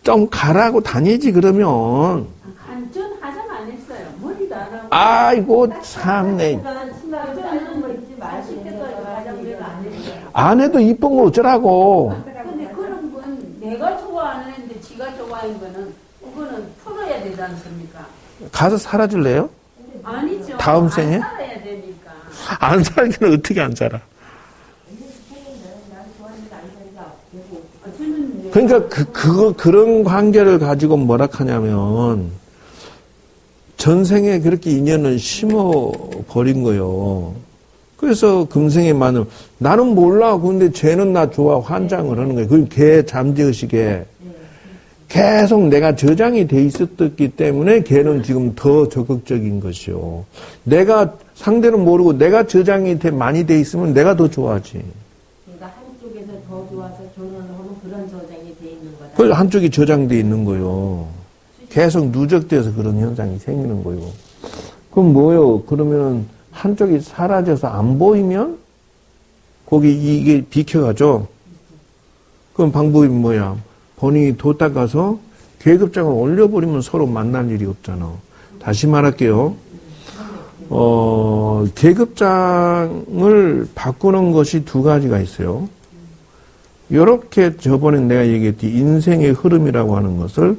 좀 가라고 다니지 그러면. 간전하장 안 했어요. 머리도 안 하고. 아이고 참네. 그러니까 신발을 짧은 거 입지 마시고 화장대가 안 했어요. 안 해도 이쁜 거 어쩌라고. 근데 그런 건 내가 좋아하는데 지가 좋아하는 거는 그거는 풀어야 되지 않습니까? 가서 살아줄래요? 아니죠. 다음 생에? 안 살아야 되니까. 안 살기는 어떻게 안 살아? 저는 그러니까 그런 관계를 가지고 뭐라 하냐면 전생에 그렇게 인연을 심어 버린 거요. 그래서 금생에 많은 나는 몰라. 근데 쟤는 나 좋아 환장을 하는 거예요. 그게 걔 잠재의식에 계속 내가 저장이 돼 있었기 때문에 걔는 지금 더 적극적인 것이요. 내가 상대는 모르고 내가 저장이 많이 돼 있으면 내가 더 좋아하지. 그러니까 한쪽에서 더 좋아서 결혼을 하면 그런 저장이 돼 있는 거다. 그 한쪽이 저장돼 있는 거요. 계속 누적돼서 그런 현상이 생기는 거요. 그럼 뭐요? 그러면 한쪽이 사라져서 안 보이면 거기 이게 비켜가죠. 그럼 방법이 뭐야? 본인이 도 닦아서 계급장을 올려버리면 서로 만날 일이 없잖아. 다시 말할게요. 계급장을 바꾸는 것이 두 가지가 있어요. 이렇게 저번에 내가 얘기했듯이 인생의 흐름이라고 하는 것을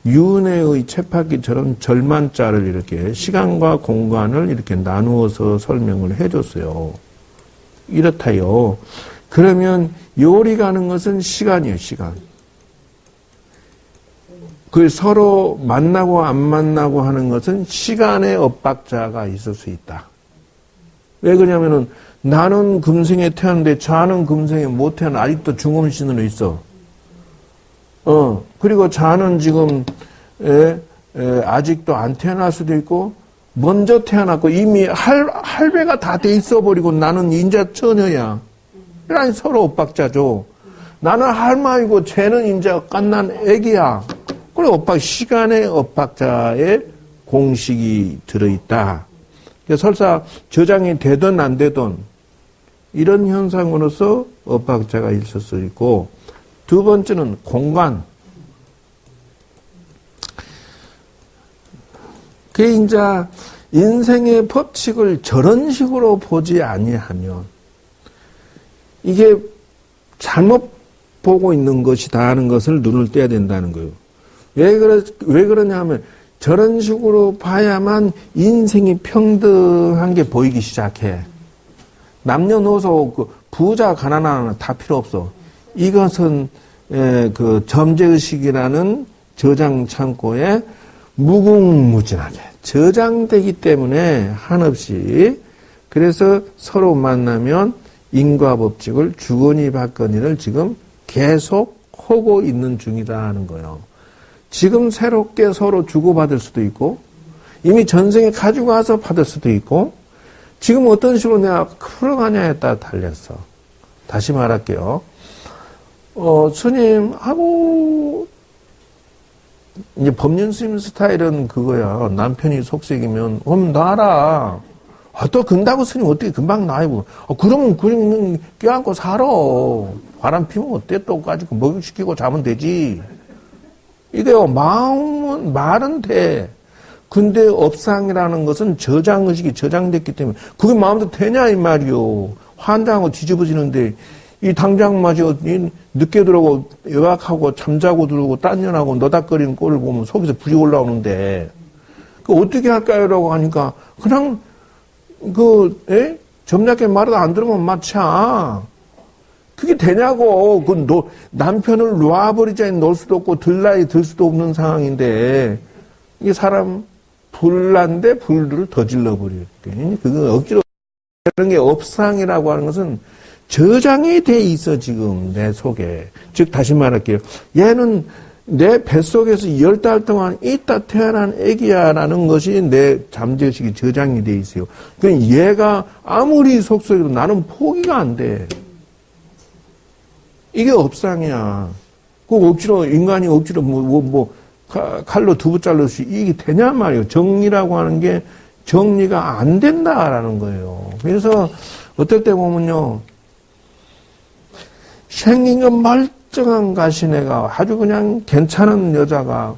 윤회의 쳇바퀴처럼 절만자를 이렇게 시간과 공간을 이렇게 나누어서 설명을 해줬어요. 이렇다요. 그러면 요리 가는 것은 시간이에요, 시간. 그 서로 만나고 안 만나고 하는 것은 시간의 엇박자가 있을 수 있다. 왜 그러냐면은 나는 금생에 태어났는데 자는 금생에 못 태어나 아직도 중음신으로 있어. 그리고 자는 지금 아직도 안 태어날 수도 있고 먼저 태어났고 이미 할배가 다 돼 있어 버리고 나는 인자 처녀야. 그러니 서로 엇박자죠. 나는 할머니고 쟤는 인자 깐난 애기야. 그래 시간의 엇박자에 공식이 들어있다. 설사 저장이 되든 안 되든 이런 현상으로서 엇박자가 있을 수 있고, 두 번째는 공간. 그게 이제 인생의 법칙을 저런 식으로 보지 아니하면 이게 잘못 보고 있는 것이다 하는 것을 눈을 떼야 된다는 거예요. 왜 그러냐 하면 저런 식으로 봐야만 인생이 평등한 게 보이기 시작해. 남녀노소 부자 가난한 다 필요 없어. 이것은 그 점재의식이라는 저장 창고에 무궁무진하게 저장되기 때문에 한없이, 그래서 서로 만나면 인과법칙을 주거니 받거니를 지금 계속 하고 있는 중이다 하는 거예요. 지금 새롭게 서로 주고받을 수도 있고 이미 전생에 가지고 와서 받을 수도 있고 지금 어떤 식으로 내가 풀어가냐에 따라 달렸어. 다시 말할게요. 스님하고 이제 법륜 스님 스타일은 그거야. 남편이 속색이면 놔라. 또 근다고 스님 어떻게 금방 나이고. 그러면 껴안고 살아. 바람 피면 어때? 또 가지고 목욕시키고 자면 되지. 이게요, 말은 돼. 근데 업상이라는 것은 저장의식이 저장됐기 때문에 그게 마음대로 되냐 이 말이요. 환장하고 뒤집어지는데 이 당장 마저 늦게 들어오고 여약하고 잠자고 들어오고 딴년하고 너닥거리는 꼴을 보면 속에서 불이 올라오는데 그 어떻게 할까요? 라고 하니까 그냥 점잖게 말도 안 들으면 맞자. 그게 되냐고. 남편을 놔버리자니 놓을 수도 없고, 들라니 들 수도 없는 상황인데, 이게 사람, 불난데 불을 더 질러버릴 때. 그거 억지로 하는 게 업상이라고 하는 것은 저장이 돼 있어, 지금, 내 속에. 즉, 다시 말할게요. 얘는 내 뱃속에서 10달 동안 있다 태어난 애기야 라는 것이 내 잠재의식이 저장이 돼 있어요. 그러니까 얘가 아무리 속썩여도 나는 포기가 안 돼. 이게 업상이야. 꼭 억지로, 인간이 억지로 칼로 두부 잘라서 이게 되냐 말이에요. 정리라고 하는 게 정리가 안 된다라는 거예요. 그래서 어떨 때 보면요. 생긴 건 멀쩡한 가시네가 아주 그냥 괜찮은 여자가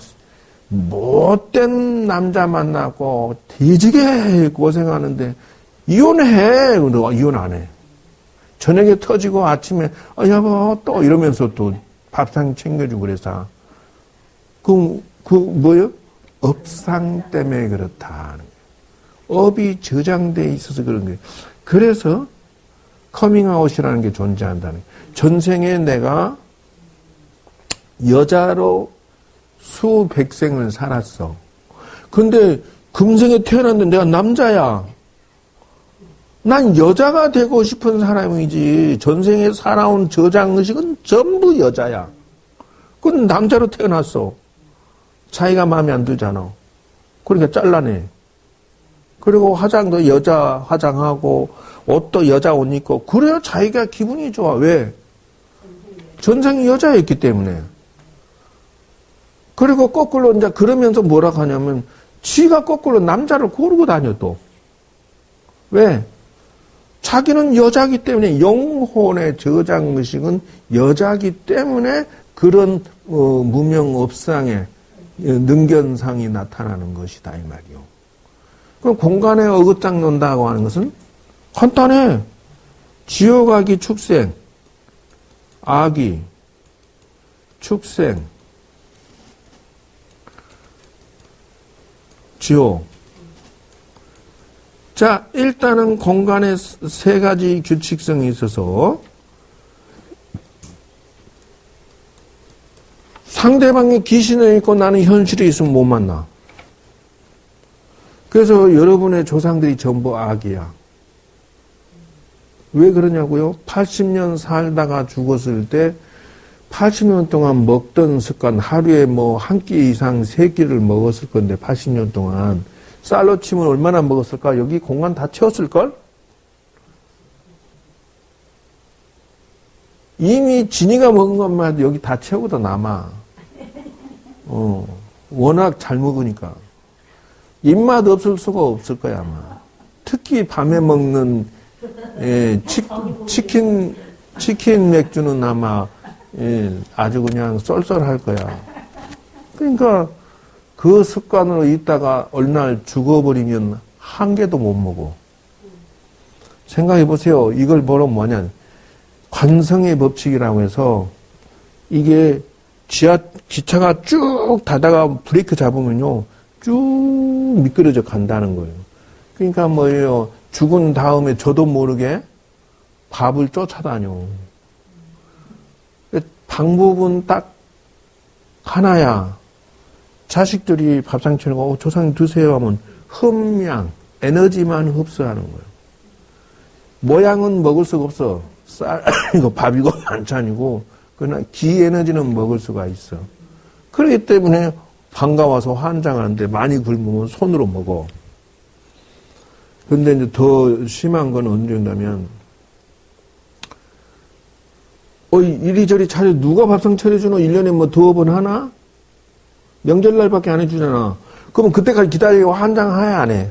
못된 남자 만나고 뒤지게 고생하는데 이혼해. 근데 이혼 안 해. 저녁에 터지고 아침에 여보 또 이러면서 또 밥상 챙겨주고 그래서 뭐요? 업상 때문에 그렇다. 업이 저장돼 있어서 그런 거예요. 그래서 커밍아웃이라는 게 존재한다는 거예요. 전생에 내가 여자로 수백생을 살았어. 근데 금생에 태어났는데 내가 남자야. 난 여자가 되고 싶은 사람이지. 전생에 살아온 저장의식은 전부 여자야. 그건 남자로 태어났어. 자기가 마음에 안 들잖아. 그러니까 잘라내. 그리고 화장도 여자 화장하고 옷도 여자 옷 입고 그래야 자기가 기분이 좋아. 왜? 전생이 여자였기 때문에. 그리고 거꾸로 이제 그러면서 뭐라 하냐면 지가 거꾸로 남자를 고르고 다녀 또. 왜? 자기는 여자기 때문에 영혼의 저장의식은 여자기 때문에 그런 무명업상의 능견상이 나타나는 것이다 이 말이요. 그럼 공간에 어긋장 논다고 하는 것은 간단해. 지옥아기 축생, 아기, 축생, 지옥. 자, 일단은 공간에 세 가지 규칙성이 있어서 상대방이 귀신에 있고 나는 현실에 있으면 못 만나. 그래서 여러분의 조상들이 전부 악이야. 왜 그러냐고요? 80년 살다가 죽었을 때 80년 동안 먹던 습관, 하루에 한 끼 이상 3끼를 먹었을 건데 80년 동안 쌀로 치면 얼마나 먹었을까? 여기 공간 다 채웠을걸? 이미 진이가 먹은 것만 해도 여기 다 채우고 남아. 워낙 잘 먹으니까. 입맛 없을 수가 없을 거야, 아마. 특히 밤에 먹는, 치킨 맥주는 아마, 아주 그냥 쏠쏠할 거야. 그러니까, 그 습관으로 있다가 어느 날 죽어버리면 한 개도 못 먹어. 생각해 보세요. 이걸 보러 뭐냐. 관성의 법칙이라고 해서, 이게 기차가 쭉 가다가 브레이크 잡으면요. 쭉 미끄러져 간다는 거예요. 그러니까 뭐예요. 죽은 다음에 저도 모르게 밥을 쫓아다녀. 방법은 딱 하나야. 자식들이 밥상 차리고 조상님 드세요 하면 흠양, 에너지만 흡수하는 거예요. 모양은 먹을 수가 없어. 쌀이고 밥이고 반찬이고 그러나 기 에너지는 먹을 수가 있어. 그렇기 때문에 반가워서 환장하는데 많이 굶으면 손으로 먹어. 근데 이제 더 심한 건 언제냐면, 이리저리 차려, 누가 밥상 차려주노? 1년에 두어 번 하나? 명절날밖에 안 해주잖아. 그러면 그때까지 기다리고 환장해, 안 해?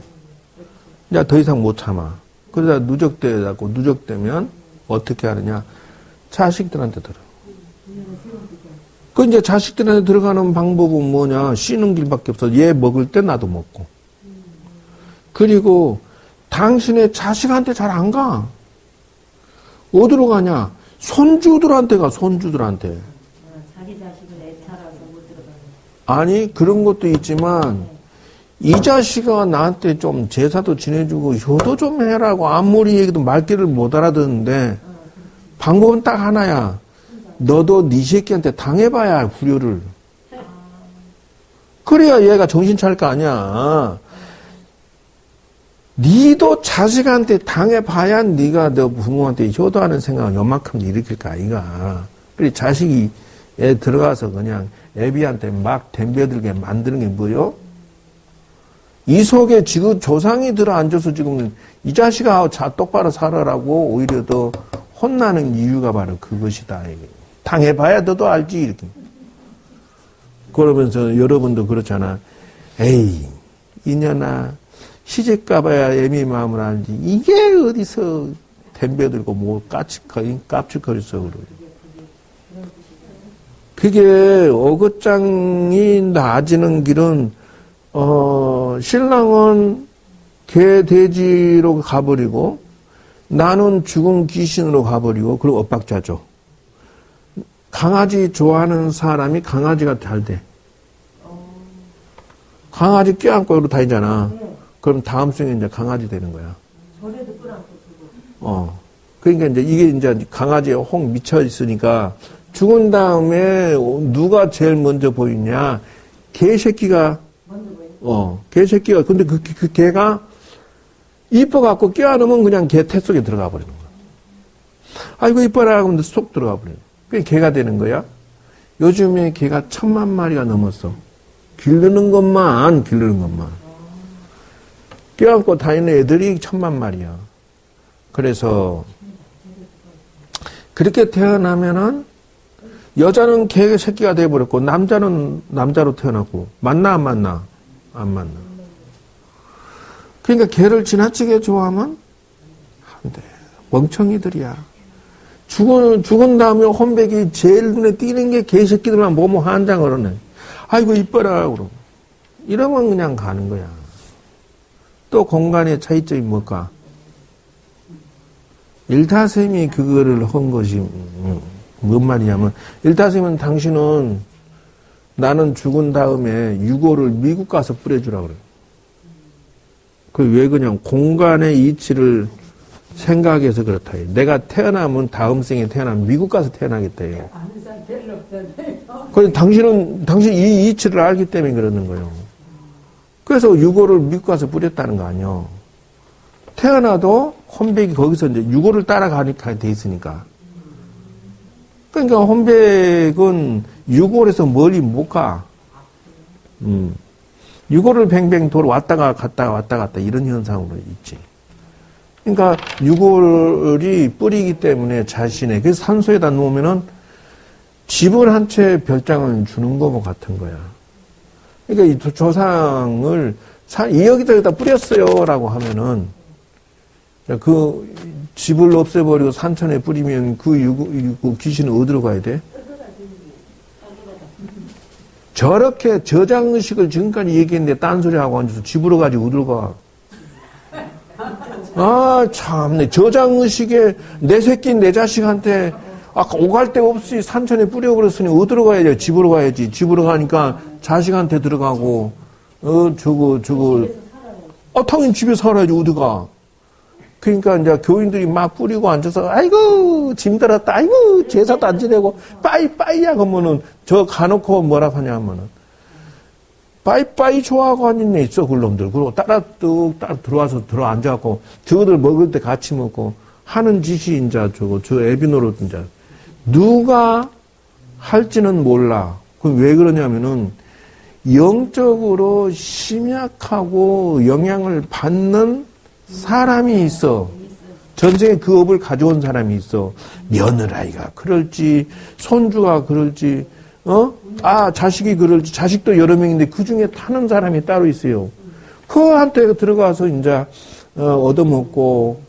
이제 더 이상 못 참아. 그러다 누적되면 어떻게 하느냐? 자식들한테 들어. 그 이제 자식들한테 들어가는 방법은 뭐냐? 쉬는 길밖에 없어. 얘 먹을 때 나도 먹고. 그리고 당신의 자식한테 잘 안 가. 어디로 가냐? 손주들한테 가, 손주들한테. 자기 자식은 애타라서 못 들어가요. 아니, 그런 것도 있지만, 이 자식아 나한테 좀 제사도 지내주고, 효도 좀 해라고 아무리 얘기도 말귀를 못 알아듣는데, 방법은 딱 하나야. 너도 네 새끼한테 당해봐야 불효를. 그래야 얘가 정신 차릴 거 아니야. 니도 자식한테 당해봐야 네가 너 부모한테 효도하는 생각을 요만큼 일으킬 거 아이가. 그래 자식이 애 들어가서 그냥 애비한테 막 덤벼들게 만드는 게 뭐요? 이 속에 지금 조상이 들어앉아서 지금 이 자식아 똑바로 살아라고 오히려 더 혼나는 이유가 바로 그것이다. 당해봐야 너도 알지 이렇게. 그러면서 여러분도 그렇잖아. 에이 이년아 시집 가봐야 애미 마음을 알지. 이게 어디서 덤벼들고 뭐 깝죽거렸어 그러고. 그게 어긋장이 나아지는 길은 신랑은 개 돼지로 가버리고 나는 죽은 귀신으로 가버리고 그리고 엇박자죠. 강아지 좋아하는 사람이 강아지가 잘 돼. 강아지 껴안고 이러고 다니잖아. 그럼 다음 생에 이제 강아지 되는 거야. 저래도 끌어안고 두고. 그러니까 이제 이게 이제 강아지에 혹 미쳐 있으니까 죽은 다음에 누가 제일 먼저 보이냐? 개새끼가. 먼저 보여. 개새끼가. 근데 그 개가 이뻐갖고 껴안으면 그냥 개 태 속에 들어가 버리는 거야. 아이고 이뻐라 하면 쏙 들어가 버리는 거야. 그게 개가 되는 거야. 요즘에 개가 1000만 마리가 넘었어. 기르는 것만. 껴안고 다니는 애들이 1000만 마리야. 그래서 그렇게 태어나면은 여자는 개 새끼가 돼버렸고 남자는 남자로 태어났고 만나 안 만나? 안 만나. 그러니까 개를 지나치게 좋아하면 안 돼. 멍청이들이야. 죽은 다음에 혼백이 제일 눈에 띄는 게 개새끼들만 보면 한장을 하네. 아이고 이뻐라 그러고. 이러면 그냥 가는 거야. 또 공간의 차이점이 뭘까? 일타sem이 그거를 한 것이 뭔 말이냐면 일타sem은 당신은 나는 죽은 다음에 유골을 미국 가서 뿌려주라 그래요. 그 왜 그냥 공간의 이치를 생각해서 그렇다. 내가 태어나면 다음 생에 태어나면 미국 가서 태어나겠다. 아는 사람 별로 없잖아요. 그래서 당신 이 이치를 알기 때문에 그러는 거예요. 그래서 유골을 미국 가서 뿌렸다는 거 아니에요. 태어나도 혼백이 거기서 이제 유골을 따라가니까 돼 있으니까. 그러니까 혼백은 유골에서 멀리 못 가. 유골을 뱅뱅 돌아 왔다가 갔다 이런 현상으로 있지. 그러니까 유골이 뿌리기 때문에 자신의 그 산소에다 놓으면은 집을 한 채 별장을 주는 거와 같은 거야. 그러니까 이 조상을 여기다 뿌렸어요라고 하면은 그 집을 없애버리고 산천에 뿌리면 그 귀신은 어디로 가야 돼? 저렇게 저장의식을 지금까지 얘기했는데 딴소리하고 앉아서 집으로 가지 어디로 가? 아 참네. 저장의식에 내 새끼 내 자식한테 오갈 데 없이 산천에 뿌려 그랬으니 어디로 가야지? 집으로 가야지. 집으로 가니까 자식한테 들어가고 당연히 집에 살아야지 어디가. 그러니까 이제 교인들이 막 뿌리고 앉아서 아이고 짐 들었다. 아이고 제사도 안 지내고 빠이빠이야 그러면은 저 가놓고 뭐라 하냐면은 빠이빠이 좋아하고 앉는 애 있어 그놈들. 그리고 따라 들어와서 들어 앉아갖고 저들 먹을 때 같이 먹고 하는 짓이 이제 저 애비노릇 이제 누가 할지는 몰라. 그럼 왜 그러냐면은 영적으로 심약하고 영향을 받는 사람이 있어. 전생에 그 업을 가져온 사람이 있어. 며느라이가 그럴지, 손주가 그럴지, 자식이 그럴지, 자식도 여러 명인데 그 중에 타는 사람이 따로 있어요. 그한테 들어가서 이제, 얻어먹고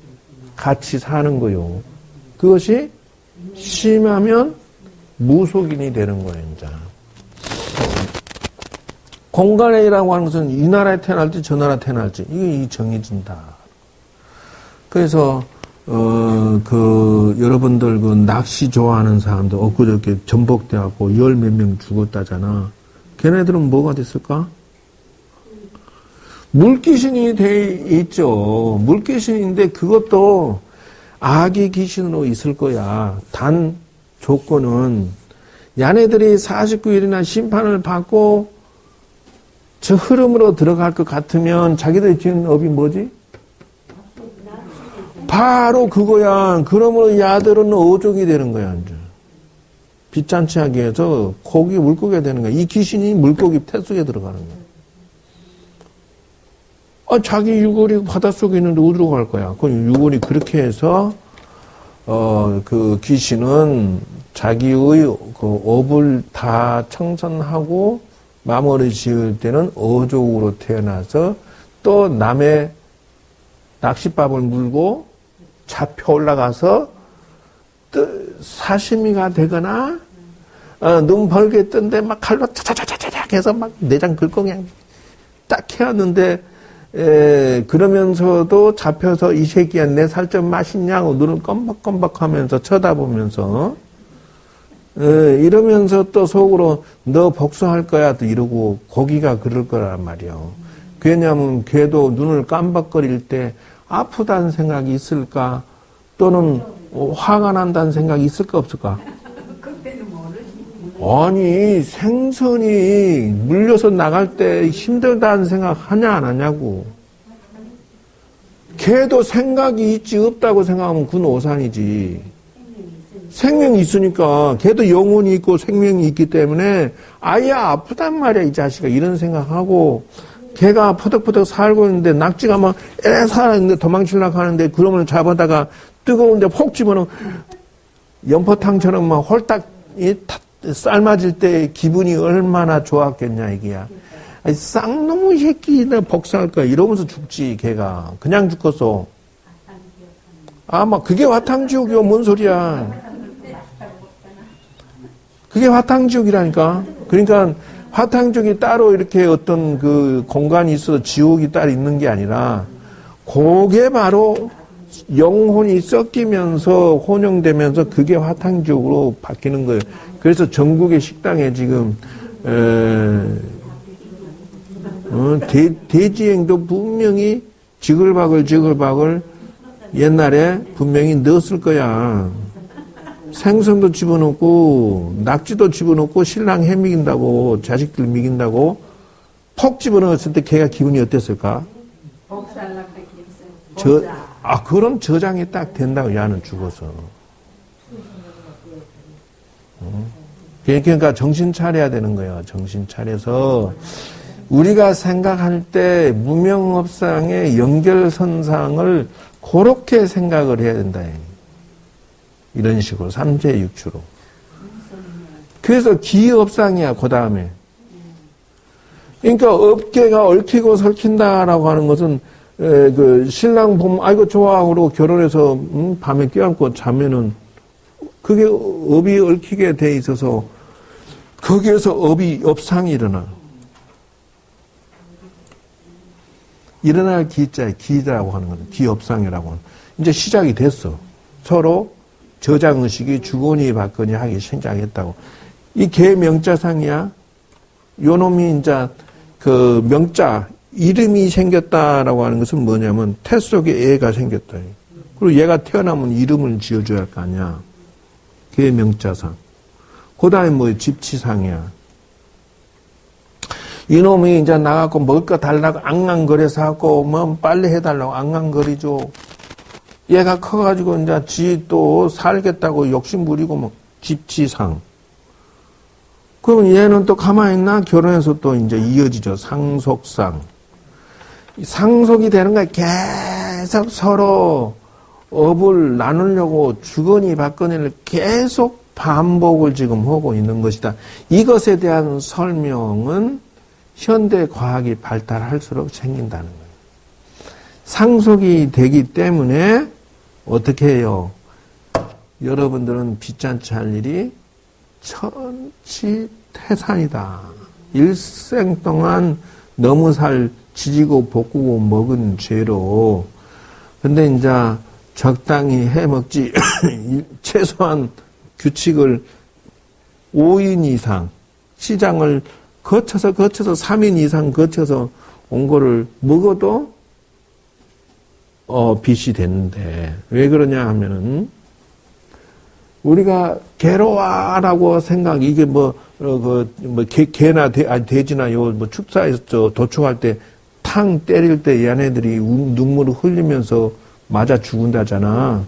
같이 사는 거요. 그것이 심하면 무속인이 되는 거예요, 이제. 공간이라고 하는 것은 이 나라에 태어날지 저 나라에 태어날지, 이게 정해진다. 그래서, 여러분들 낚시 좋아하는 사람들, 엊그저께 전복돼갖고 10몇 명 죽었다잖아. 걔네들은 뭐가 됐을까? 물귀신이 돼 있죠. 물귀신인데 그것도 악의 귀신으로 있을 거야. 단 조건은 야네들이 49일이나 심판을 받고 저 흐름으로 들어갈 것 같으면 자기들이 지은 업이 뭐지? 바로 그거야. 그러므로 야들은 어족이 되는 거야. 이제. 빚잔치 하기 위해서 고기 물고기가 되는 거야. 이 귀신이 물고기 태 속에 들어가는 거야. 자기 유골이 바닷속에 있는데 어디로 갈 거야? 그 유골이 그렇게 해서 그 귀신은 자기의 그 업을 다 청산하고 마무리 지을 때는 어족으로 태어나서 또 남의 낚싯밥을 물고 잡혀 올라가서 사시미가 되거나 눈 벌게 뜬데 막 칼로 차차차차차 해서 막 내장 긁고 그냥 딱 해왔는데 그러면서도 잡혀서 이 새끼야 내 살 좀 맛있냐고 눈을 껌벅껌벅하면서 쳐다보면서 이러면서 또 속으로 너 복수할 거야 또 이러고 고기가 그럴 거란 말이요. 왜냐하면 걔도 눈을 깜박거릴 때 아프다는 생각이 있을까 또는 화가 난다는 생각이 있을까 없을까? 아니 생선이 물려서 나갈 때 힘들다는 생각 하냐 안 하냐고. 걔도 생각이 있지 없다고 생각하면 그건 오산이지. 생명이 있으니까 걔도 영혼이 있고 생명이 있기 때문에 아예 아프단 말이야 이 자식아 이런 생각하고 걔가 퍼덕퍼덕 살고 있는데 낙지가 막 살아있는데 도망치려고 하는데 그러면 잡아다가 뜨거운데 폭 집어넣으면 연포탕처럼 막 홀딱 삶아질 때 기분이 얼마나 좋았겠냐 이게야. 아니, 쌍놈의 새끼 나 복수할 거야 이러면서 죽지 걔가. 그냥 죽겠어. 막 그게 화탕지옥이요. 뭔 소리야. 그게 화탕지옥이라니까. 그러니까 화탕지옥이 따로 이렇게 어떤 그 공간이 있어서 지옥이 따로 있는 게 아니라 그게 바로 영혼이 섞이면서 혼용되면서 그게 화탕지옥으로 바뀌는 거예요. 그래서 전국의 식당에 지금 돼지행도 분명히 지글박을 옛날에 분명히 넣었을 거야. 생선도 집어넣고 낙지도 집어넣고 신랑 해 먹인다고 자식들 먹인다고 폭 집어넣었을 때 걔가 기분이 어땠을까? 그런 저장이 딱 된다고 야는 죽어서. 그러니까 정신 차려야 되는 거예요. 정신 차려서 우리가 생각할 때 무명업상의 연결선상을 그렇게 생각을 해야 된다. 이런 식으로 삼재육추로. 그래서 기업상이야 그 다음에. 그러니까 업계가 얽히고 설킨다라고 하는 것은 그 신랑 보면 아이고 좋아 그러고 결혼해서 밤에 껴안고 자면은 그게 업이 얽히게 돼 있어서 거기에서 업상이 일어나. 일어날 기자에 기자라고 하는 거는 기업상이라고 하는. 이제 시작이 됐어. 서로 저장의식이 주거니 받거니 하기 시작했다고. 이 개 명자상이야. 요 놈이 이제 그 명자, 이름이 생겼다라고 하는 것은 뭐냐면 태 속에 애가 생겼다. 그리고 얘가 태어나면 이름을 지어줘야 할 거 아니야. 개 명자상. 그 다음에 뭐 집치상이야. 이놈이 이제 나가고 먹을 거 달라고 앙앙거려서 하고 뭐 빨리 해달라고 앙앙거리죠. 얘가 커가지고 이제 지 또 살겠다고 욕심 부리고 뭐 집치상. 그러면 얘는 또 가만히 있나? 결혼해서 또 이제 이어지죠. 상속상. 상속이 되는 거야. 계속 서로 업을 나누려고 주거니 받거니를 계속 반복을 지금 하고 있는 것이다. 이것에 대한 설명은 현대 과학이 발달할수록 생긴다는 거예요. 상속이 되기 때문에 어떻게 해요? 여러분들은 빚잔치 할 일이 천치태산이다. 일생 동안 너무 살 지지고 볶고 먹은 죄로. 근데 이제 적당히 해 먹지. 최소한 규칙을 5인 이상 시장을 거쳐서 3인 이상 거쳐서 온 거를 먹어도 빛이 되는데, 왜 그러냐 하면은, 우리가 괴로워라고 이게 개나 돼지나 축사에서 도축할 때 탕 때릴 때 얘네들이 눈물을 흘리면서 맞아 죽은다잖아.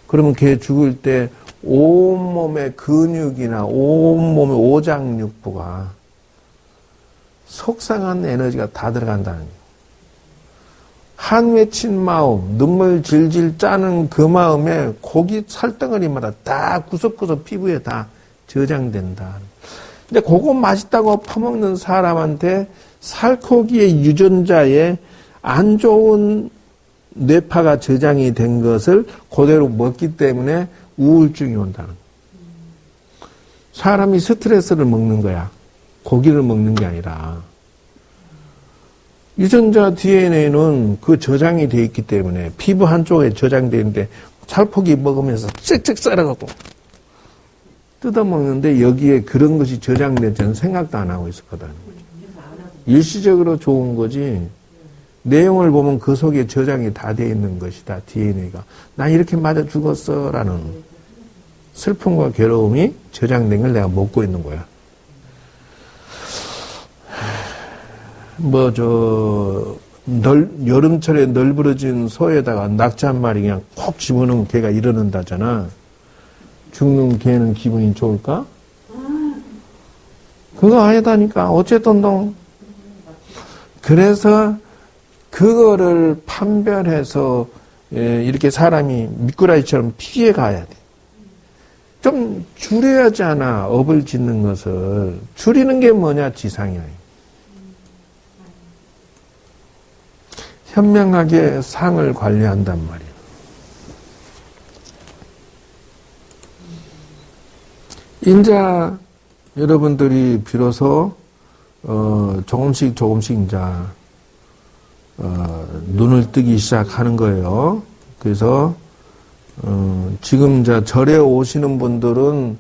그러면 걔 죽을 때 온몸의 근육이나 온몸의 오장육부가 속상한 에너지가 다 들어간다는 거예요. 한 맺힌 마음, 눈물 질질 짜는 그 마음에 고기 살덩어리마다 다 구석구석 피부에 다 저장된다. 근데 그거 맛있다고 퍼먹는 사람한테 살코기의 유전자에 안 좋은 뇌파가 저장이 된 것을 그대로 먹기 때문에 우울증이 온다는 거예요. 사람이 스트레스를 먹는 거야. 고기를 먹는 게 아니라. 유전자 DNA는 그 저장이 돼 있기 때문에 피부 한쪽에 저장되어 있는데 살코기 먹으면서 짹짹 썰어갖고 뜯어먹는데 여기에 그런 것이 저장된 저는 생각도 안 하고 있었거든. 일시적으로 좋은 거지 내용을 보면 그 속에 저장이 다 돼 있는 것이다. DNA가. 난 이렇게 맞아 죽었어 라는 슬픔과 괴로움이 저장된 걸 내가 먹고 있는 거야. 여름철에 널브러진 소에다가 낙지 한 마리 그냥 콕 집어넣으면 개가 일어난다잖아. 죽는 개는 기분이 좋을까? 그거 아니다니까. 어쨌든 그래서 그거를 판별해서 이렇게 사람이 미꾸라지처럼 피해 가야 돼. 좀 줄여야지 않아. 업을 짓는 것을. 줄이는 게 뭐냐? 지상이야. 현명하게 상을 관리한단 말이에요. 인자 여러분들이 비로소 조금씩 이제 눈을 뜨기 시작하는 거예요. 그래서 지금 이제 절에 오시는 분들은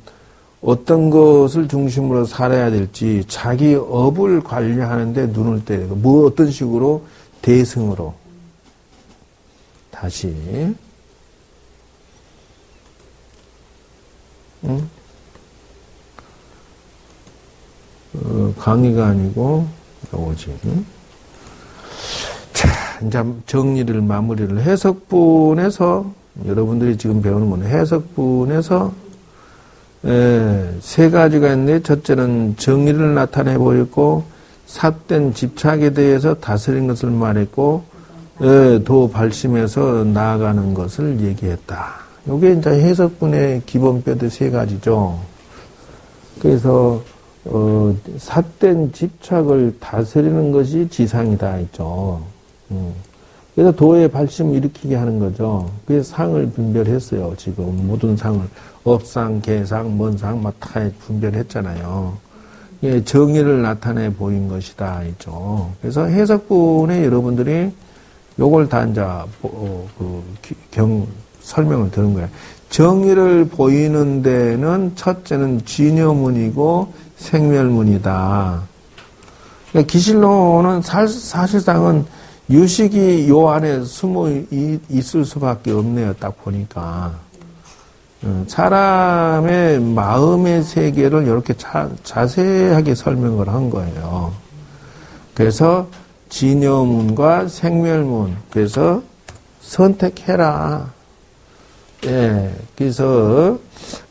어떤 것을 중심으로 살아야 될지 자기 업을 관리하는데 눈을 떼야 되고 어떤 식으로 대승으로 다시 강의가 아니고 오지. 자, 이제 정리를 마무리를 해석분에서 여러분들이 지금 배우는 건 해석분에서 세 가지가 있는데 첫째는 정의를 나타내 보였고 삿된 집착에 대해서 다스린 것을 말했고 더 발심해서 나아가는 것을 얘기했다. 이게 이제 해석분의 기본뼈들 세 가지죠. 그래서 삿된 집착을 다스리는 것이 지상이다 했죠. 그래서 도의 발심을 일으키게 하는 거죠. 그래서 상을 분별했어요. 지금 모든 상을 업상, 계상, 먼상 다 분별했잖아요. 정의를 나타내 보인 것이다 했죠. 그래서 해석분에 여러분들이 요걸 다 이제 설명을 드는 거예요. 정의를 보이는 데는 첫째는 진여문이고 생멸문이다. 그러니까 기실론은 사실상은 유식이 요 안에 숨어 있을 수밖에 없네요. 딱 보니까. 사람의 마음의 세계를 이렇게 자세하게 설명을 한 거예요. 그래서 진여문과 생멸문. 그래서 선택해라. 그래서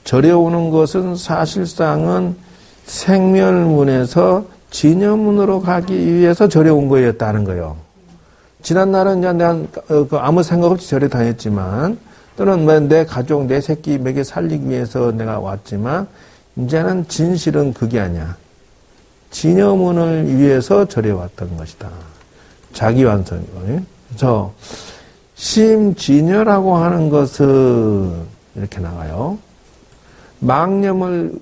절에 오는 것은 사실상은 생멸문에서 진여문으로 가기 위해서 절에 온 거였다는 거예요. 지난날은 이제 내가 아무 생각 없이 절에 다녔지만 또는 내 가족, 내 새끼 먹여 살리기 위해서 내가 왔지만 이제는 진실은 그게 아니야. 진여문을 위해서 절에 왔던 것이다. 자기 완성이고. 그래서 심진여라고 하는 것은 이렇게 나와요. 망념을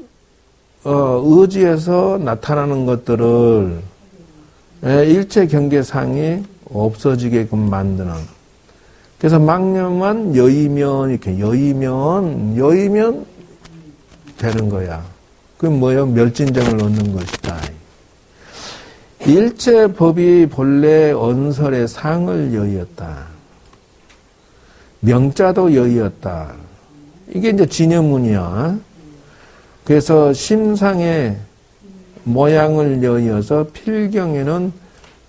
의지해서 나타나는 것들을 일체 경계상이 없어지게끔 만드는. 그래서 망념은 여의면 이렇게 여의면 되는 거야. 그게 뭐예요? 멸진정을 얻는 것이다. 일체 법이 본래 언설의 상을 여의었다. 명자도 여의었다. 이게 이제 진여문이야. 그래서 심상의 모양을 여의어서 필경에는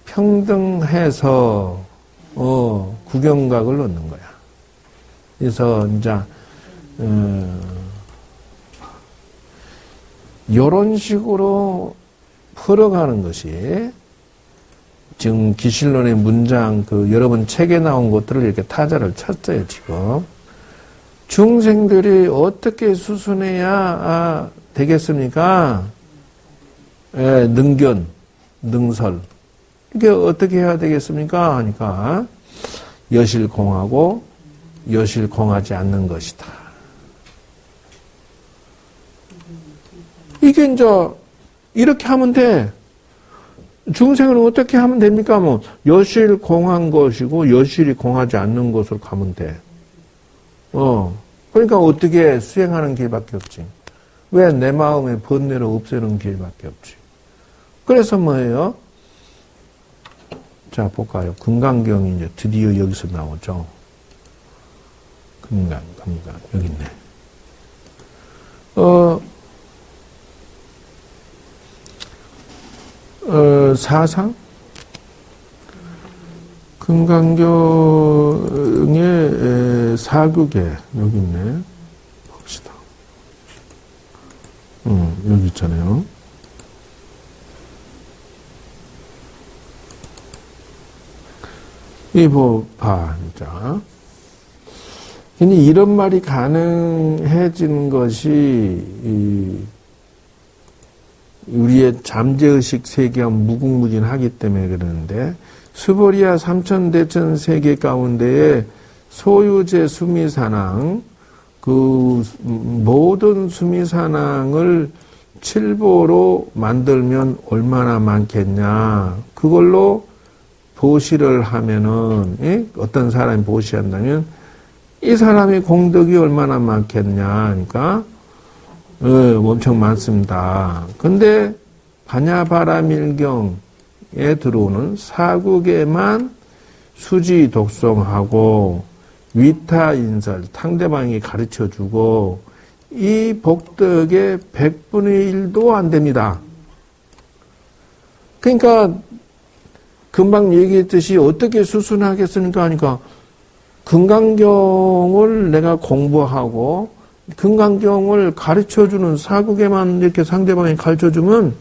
평등해서 구경각을 얻는 거야. 그래서 이제 이런 식으로 풀어가는 것이 지금 기실론의 문장 여러 번 책에 나온 것들을 이렇게 타자를 쳤어요. 지금 중생들이 어떻게 수순해야 되겠습니까? 능견, 능설 이게 어떻게 해야 되겠습니까? 하니까 여실공하고 여실공하지 않는 것이다. 이게 이제 이렇게 하면 돼. 중생은 어떻게 하면 됩니까? 뭐 여실공한 것이고 여실이 공하지 않는 것으로 가면 돼. 그러니까 어떻게 수행하는 길밖에 없지. 왜 내 마음의 번뇌를 없애는 길밖에 없지. 그래서 뭐예요? 자, 볼까요? 금강경이 이제 드디어 여기서 나오죠. 금강, 여기 있네. 사상? 금강경의 사교계, 여기 있네. 봅시다. 여기 있잖아요. 봐, 진짜. 근데 이런 말이 가능해지는 것이, 우리의 잠재의식 세계가 무궁무진하기 때문에 그러는데, 수보리아 삼천대천 세계 가운데에 소유제 수미산왕, 모든 수미산왕을 칠보로 만들면 얼마나 많겠냐. 그걸로 보시를 하면은, 어떤 사람이 보시한다면, 이 사람의 공덕이 얼마나 많겠냐. 하니까, 엄청 많습니다. 근데, 반야바라밀경에 들어오는 사국에만 수지 독송하고, 위타인설, 상대방이 가르쳐 주고, 이 복덕의 100분의 1도 안 됩니다. 그러니까, 금방 얘기했듯이 어떻게 수순하겠습니까? 하니까 금강경을 내가 공부하고 금강경을 가르쳐주는 사국에만 이렇게 상대방이 가르쳐주면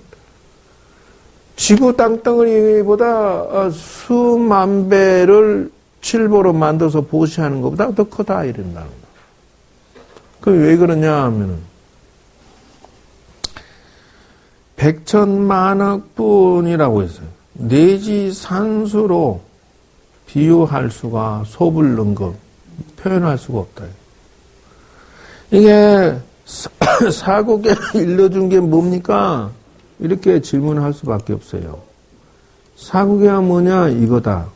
지구 땅덩어리보다 수만 배를 칠보로 만들어서 보시하는 것보다 더 크다 이런다는 거야. 그게 왜 그러냐 하면은 백천만억 분이라고 했어요. 내지 산수로 비유할 수가 소불능급 표현할 수가 없다. 이게 사국에 일러준 게 뭡니까? 이렇게 질문할 수밖에 없어요. 사국이야 뭐냐? 이거다.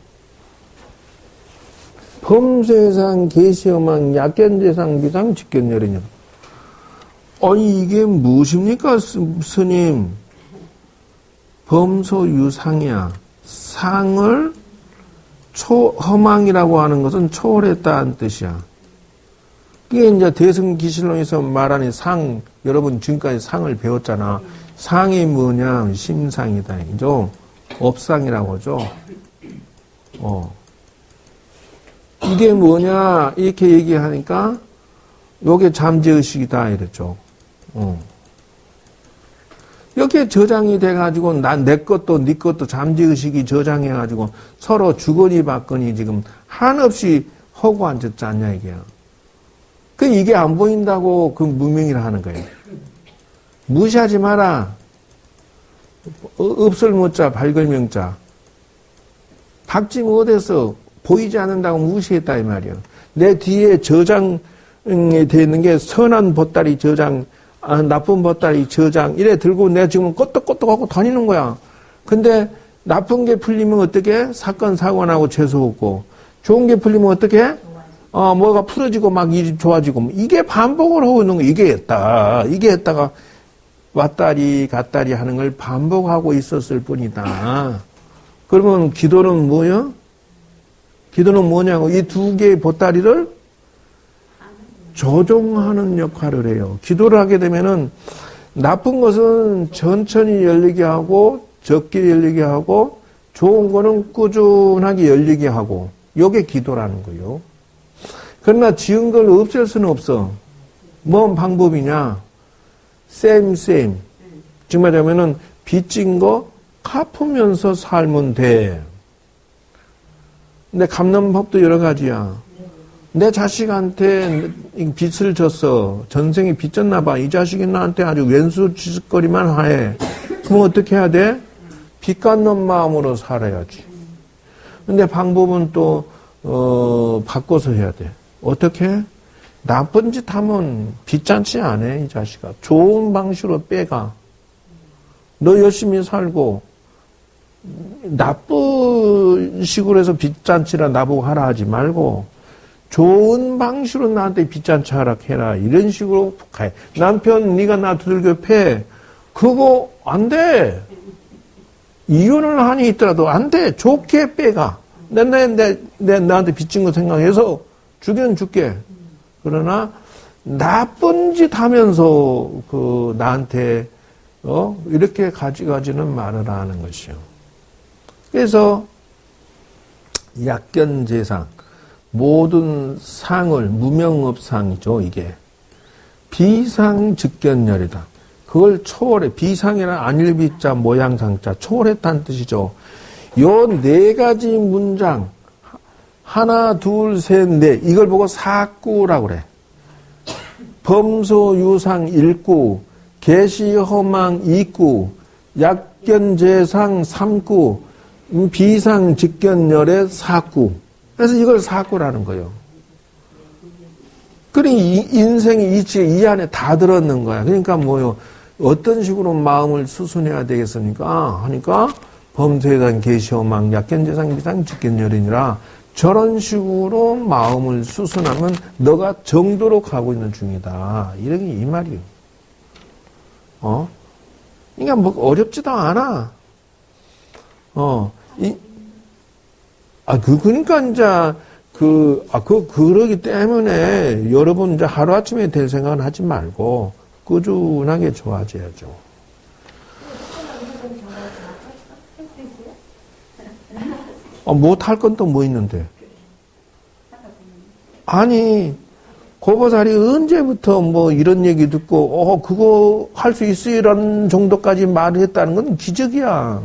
범세상 계시어망 약견재상 비상 직견열이냐. 아니 이게 무엇입니까 스님? 범소유상이야. 상을 허망이라고 하는 것은 초월했다는 뜻이야. 이게 이제 대승기실론에서 말하는 상, 여러분 지금까지 상을 배웠잖아. 상이 뭐냐? 심상이다. 이죠? 업상이라고 하죠. 이게 뭐냐? 이렇게 얘기하니까 요게 잠재의식이다. 이랬죠. 여기에 저장이 돼가지고, 내 것도, 네 것도 잠재의식이 저장해가지고, 서로 주거니 받거니 지금 한없이 허구 앉았지 않냐, 이게요. 이게 안 보인다고 무명이라 하는 거예요. 무시하지 마라. 없을 못자, 밝을 명자. 박지 못해서 보이지 않는다고 무시했다, 이 말이야. 내 뒤에 저장이 되어 있는 게 선한 보따리 저장, 나쁜 보따리 저장 이래 들고 내가 지금 껐떡껐떡하고 다니는 거야. 근데 나쁜 게 풀리면 어떻게? 사건 사고 나고 재수 없고 좋은 게 풀리면 어떻게? 뭐가 풀어지고 막 일이 좋아지고 이게 반복을 하고 있는 거. 이게 했다가 왔다리 갔다리 하는 걸 반복하고 있었을 뿐이다. 그러면 기도는 뭐요? 기도는 뭐냐고 이 두 개의 보따리를 조종하는 역할을 해요. 기도를 하게 되면은 나쁜 것은 천천히 열리게 하고 적게 열리게 하고 좋은 거는 꾸준하게 열리게 하고 요게 기도라는 거예요. 그러나 지은 걸 없앨 수는 없어. 뭔 방법이냐? 쌤. 지금 말하면은 빚진 거 갚으면서 살면 돼. 근데 갚는 법도 여러 가지야. 내 자식한테 빚을 졌어. 전생에 빚 졌나 봐. 이 자식이 나한테 아주 왼수 짓거리만 해. 그럼 어떻게 해야 돼? 빚 갚는 마음으로 살아야지. 근데 방법은 또 바꿔서 해야 돼. 어떻게? 나쁜 짓 하면 빚잔치 안 해, 이 자식아. 좋은 방식으로 빼가. 너 열심히 살고 나쁜 식으로 해서 빚잔치라 나보고 하라 하지 말고 좋은 방식으로 나한테 빚잔치 하라 해라. 이런 식으로 가해. 남편 네가 나 두들겨 패. 그거 안 돼. 이혼을 하니 있더라도 안 돼. 좋게 빼가. 나한테 빚진 거 생각해서 주긴 줄게. 그러나 나쁜 짓 하면서 나한테 이렇게 가지는 말을 하는 것이요. 그래서 약견재상 모든 상을 무명업상이죠. 이게 비상즉견열이다. 그걸 초월해. 비상이란 안일비자 모양상자 초월했다는 뜻이죠. 요 네 가지 문장 하나 둘 셋 넷 이걸 보고 사구라고 그래. 범소 유상 1구 계시허망 2구 약견재상 3구 비상즉견열의 4구. 그래서 이걸 사구라는 거예요. 그러니 인생의 이치가 이 안에 다 들었는 거야. 그러니까 뭐요? 어떤 식으로 마음을 수순해야 되겠습니까? 하니까 범소유상 계시허망 약견재상 비상즉견열이니라 저런 식으로 마음을 수순하면 너가 정도로 가고 있는 중이다. 이런 게 이 말이에요. 그러니까 뭐 어렵지도 않아. 그러니까 이제 그러기 때문에 여러분 이제 하루아침에 될 생각은 하지 말고 꾸준하게 좋아져야죠. 못할 건 또 뭐 있는데? 아니, 고보살이 언제부터 뭐 이런 얘기 듣고, 그거 할 수 있으라는 정도까지 말을 했다는 건 기적이야.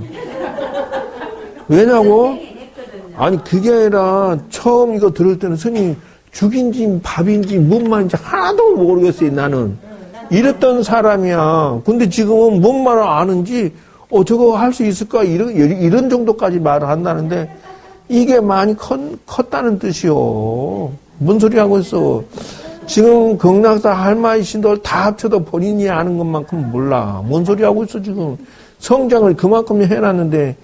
왜냐고? 아니, 그게 아니라 처음 이거 들을 때는 스님 죽인지 밥인지 뭔 말인지 하나도 모르겠어요, 나는. 이랬던 사람이야. 근데 지금은 뭔 말을 아는지, 저거 할 수 있을까? 이런 정도까지 말을 한다는데, 이게 많이 컸다는 뜻이요. 뭔 소리 하고 있어. 지금 경락사 할마이 신도를 다 합쳐도 본인이 아는 것만큼 몰라. 뭔 소리 하고 있어, 지금. 성장을 그만큼 해놨는데,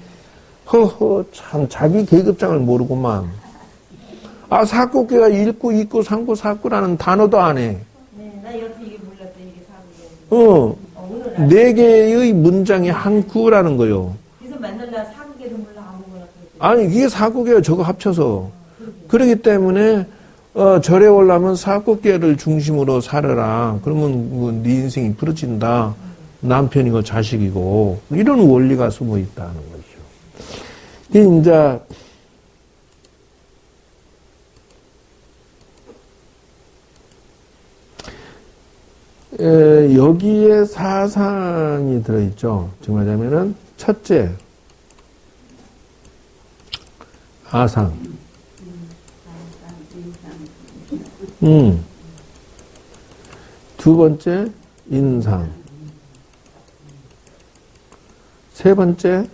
참, 자기 계급장을 모르구만. 사구계가 1구, 2구, 3구, 4구라는 단어도 안 해. 네, 나 여태 이게 몰랐어, 이게 사구계. 네 개의 문장이 한 구라는 거요. 그래서 맨날 나 사구계도 몰라, 아무거나. 아니, 이게 사구계예요, 저거 합쳐서. 그렇기 때문에, 절에 오려면 사구계를 중심으로 살아라. 그러면 네 인생이 부러진다. 남편이고 자식이고. 이런 원리가 숨어 있다는 거죠. 이제, 여기에 사상이 들어있죠. 지금 하자면은, 첫째, 아상. 두 번째, 인상. 세 번째,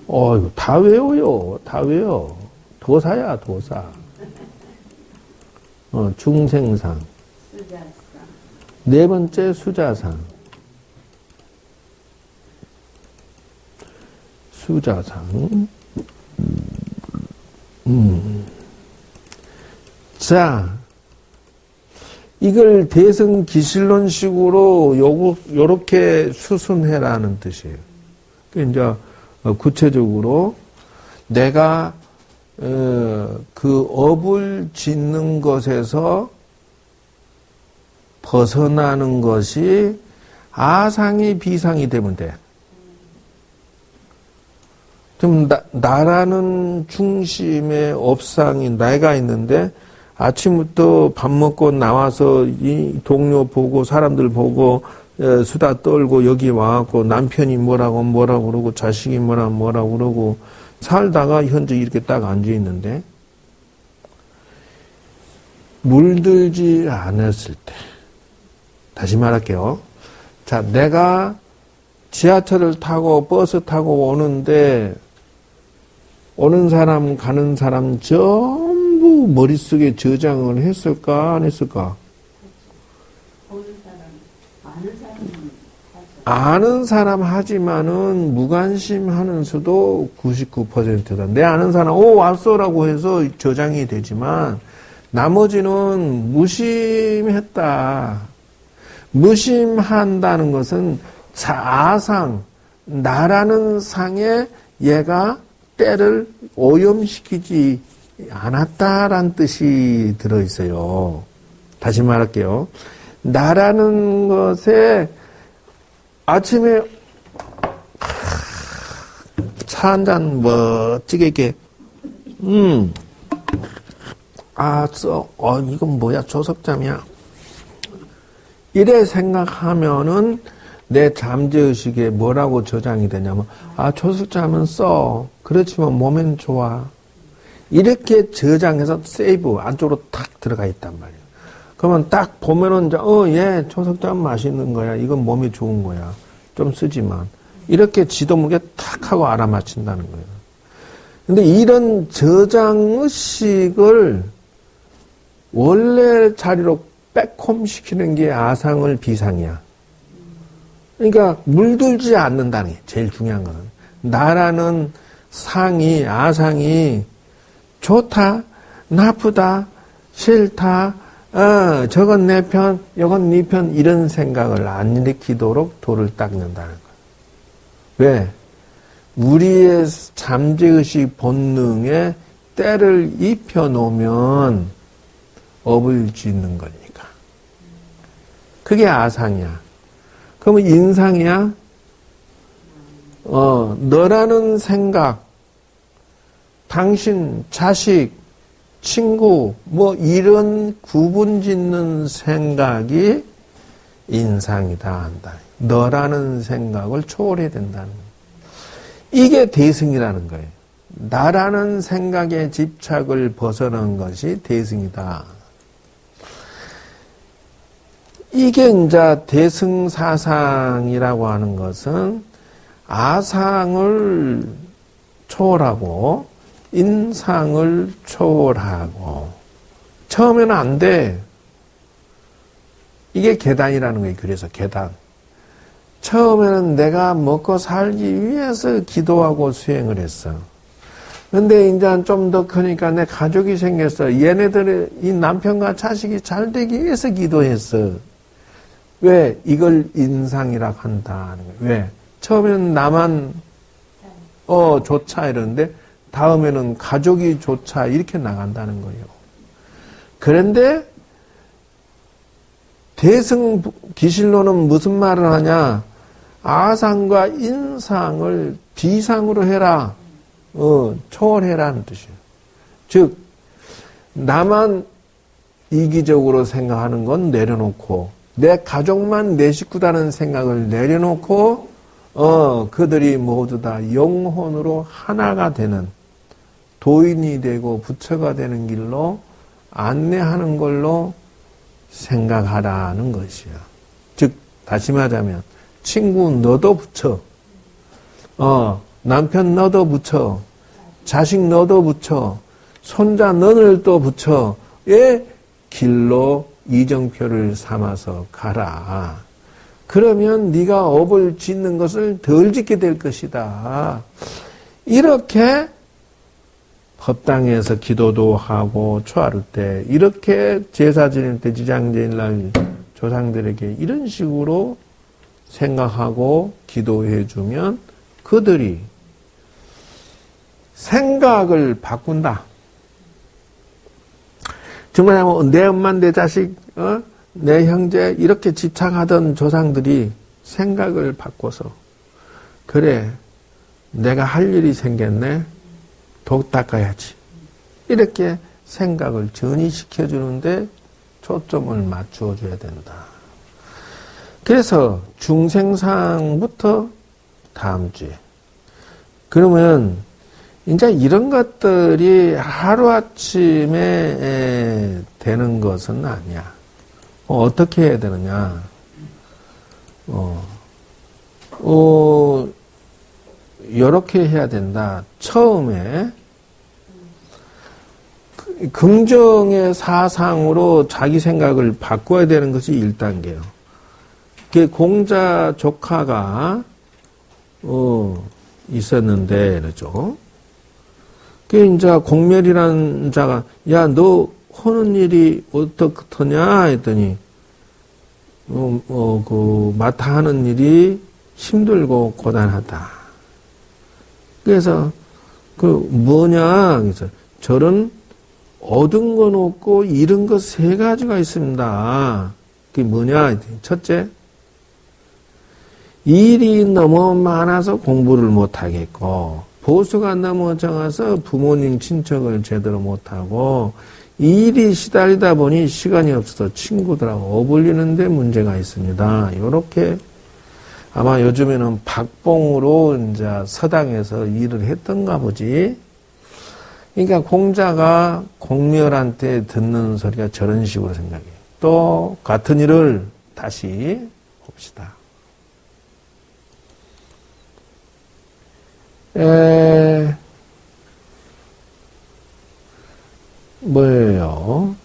이거 다 외워요. 다 외워. 도사야, 도사. 중생상. 네 번째, 수자상. 수자상. 자, 이걸 대승기실론식으로 요렇게 수순해라는 뜻이에요. 이제 구체적으로 내가 그 업을 짓는 것에서 벗어나는 것이 아상이 비상이 되면 돼. 좀 나라는 중심의 업상이 내가 있는데 아침부터 밥 먹고 나와서 이 동료 보고 사람들 보고 수다 떨고 여기 와갖고 남편이 뭐라고 그러고 자식이 뭐라고 그러고 살다가 현재 이렇게 딱 앉아 있는데 물들지 않았을 때 다시 말할게요. 자, 내가 지하철을 타고 버스 타고 오는데 오는 사람 가는 사람 전부 머릿속에 저장을 했을까 안 했을까? 보는 사람, 아는 사람은 아는 사람 하지만은 무관심하는 수도 99%다. 내 아는 사람 왔어라고 해서 저장이 되지만 나머지는 무심했다. 무심한다는 것은 아상, 나라는 상에 얘가 때를 오염시키지 않았다라는 뜻이 들어있어요. 다시 말할게요. 나라는 것에 아침에 차 한 잔 멋지게 이렇게 이건 뭐야 조석잠이야 이래 생각하면은 내 잠재의식에 뭐라고 저장이 되냐면 조석잠은 써 그렇지만 몸엔 좋아 이렇게 저장해서 세이브 안쪽으로 탁 들어가 있단 말이에요. 그러면 딱 보면은 얘 조석잠 맛있는 거야 이건 몸이 좋은 거야 좀 쓰지만 이렇게 지도 모르게 탁 하고 알아맞힌다는 거예요. 근데 이런 저장의식을 원래 자리로 백홈시키는 게 아상을 비상이야. 그러니까 물들지 않는다는 게 제일 중요한 거는 나라는 상이 아상이 좋다 나쁘다 싫다 저건 내 편 이건 네 편 이런 생각을 안 일으키도록 돌을 닦는다는 거야. 왜? 우리의 잠재의식 본능에 때를 입혀놓으면 업을 짓는 거니까. 그게 아상이야. 그러면 인상이야? 너라는 생각, 당신, 자식, 친구, 이런 구분 짓는 생각이 인상이다 한다. 너라는 생각을 초월해야 된다는 거예요. 이게 대승이라는 거예요. 나라는 생각의 집착을 벗어난 것이 대승이다. 이게 이제 대승사상이라고 하는 것은 아상을 초월하고 인상을 초월하고 처음에는 안 돼. 이게 계단이라는 거예요. 그래서 계단. 처음에는 내가 먹고 살기 위해서 기도하고 수행을 했어. 근데 이제 좀 더 크니까 내 가족이 생겼어. 얘네들의 이 남편과 자식이 잘 되기 위해서 기도했어. 왜? 이걸 인상이라고 한다는 거예요. 왜? 처음에는 나만 좋자 이러는데 다음에는 가족이 좋자 이렇게 나간다는 거예요. 그런데 대승 기실론은 무슨 말을 하냐? 아상과 인상을 비상으로 해라. 초월해라는 뜻이에요. 즉 나만 이기적으로 생각하는 건 내려놓고 내 가족만 내 식구다는 생각을 내려놓고 그들이 모두 다 영혼으로 하나가 되는 도인이 되고 부처가 되는 길로 안내하는 걸로 생각하라는 것이야. 즉 다시 말하자면 친구 너도 부처, 남편 너도 부처, 자식 너도 부처, 손자 너늘도 부처의 길로 이정표를 삼아서 가라. 그러면 네가 업을 짓는 것을 덜 짓게 될 것이다. 이렇게 법당에서 기도도 하고 초하루 때 이렇게 제사 지낼 때 지장 지낼 날 조상들에게 이런 식으로 생각하고 기도해 주면 그들이 생각을 바꾼다. 정말 내 엄마 내 자식 내 형제 이렇게 집착하던 조상들이 생각을 바꿔서 그래 내가 할 일이 생겼네 독 닦아야지 이렇게 생각을 전이시켜 주는데 초점을 맞추어 줘야 된다. 그래서 중생상부터 다음 주에 그러면 이제 이런 것들이 하루아침에 되는 것은 아니야. 어떻게 해야 되느냐. 이렇게 해야 된다. 처음에 긍정의 사상으로 자기 생각을 바꿔야 되는 것이 1단계예요. 그 공자 조카가 있었는데 그러죠. 그 이제 공멸이라는 자가 야 너 하는 일이 어떻더냐 했더니 맡아 하는 일이 힘들고 고단하다. 그래서 뭐냐 그래서 저런 얻은 건 없고 잃은 것 3가지가 있습니다. 그게 뭐냐? 첫째, 일이 너무 많아서 공부를 못하겠고 보수가 너무 적어서 부모님 친척을 제대로 못하고 일이 시달리다 보니 시간이 없어서 친구들하고 어울리는데 문제가 있습니다. 이렇게 아마 요즘에는 박봉으로 이제 서당에서 일을 했던가 보지. 그러니까 공자가 공멸한테 듣는 소리가 저런 식으로 생각해요. 또 같은 일을 다시 봅시다. 뭐예요?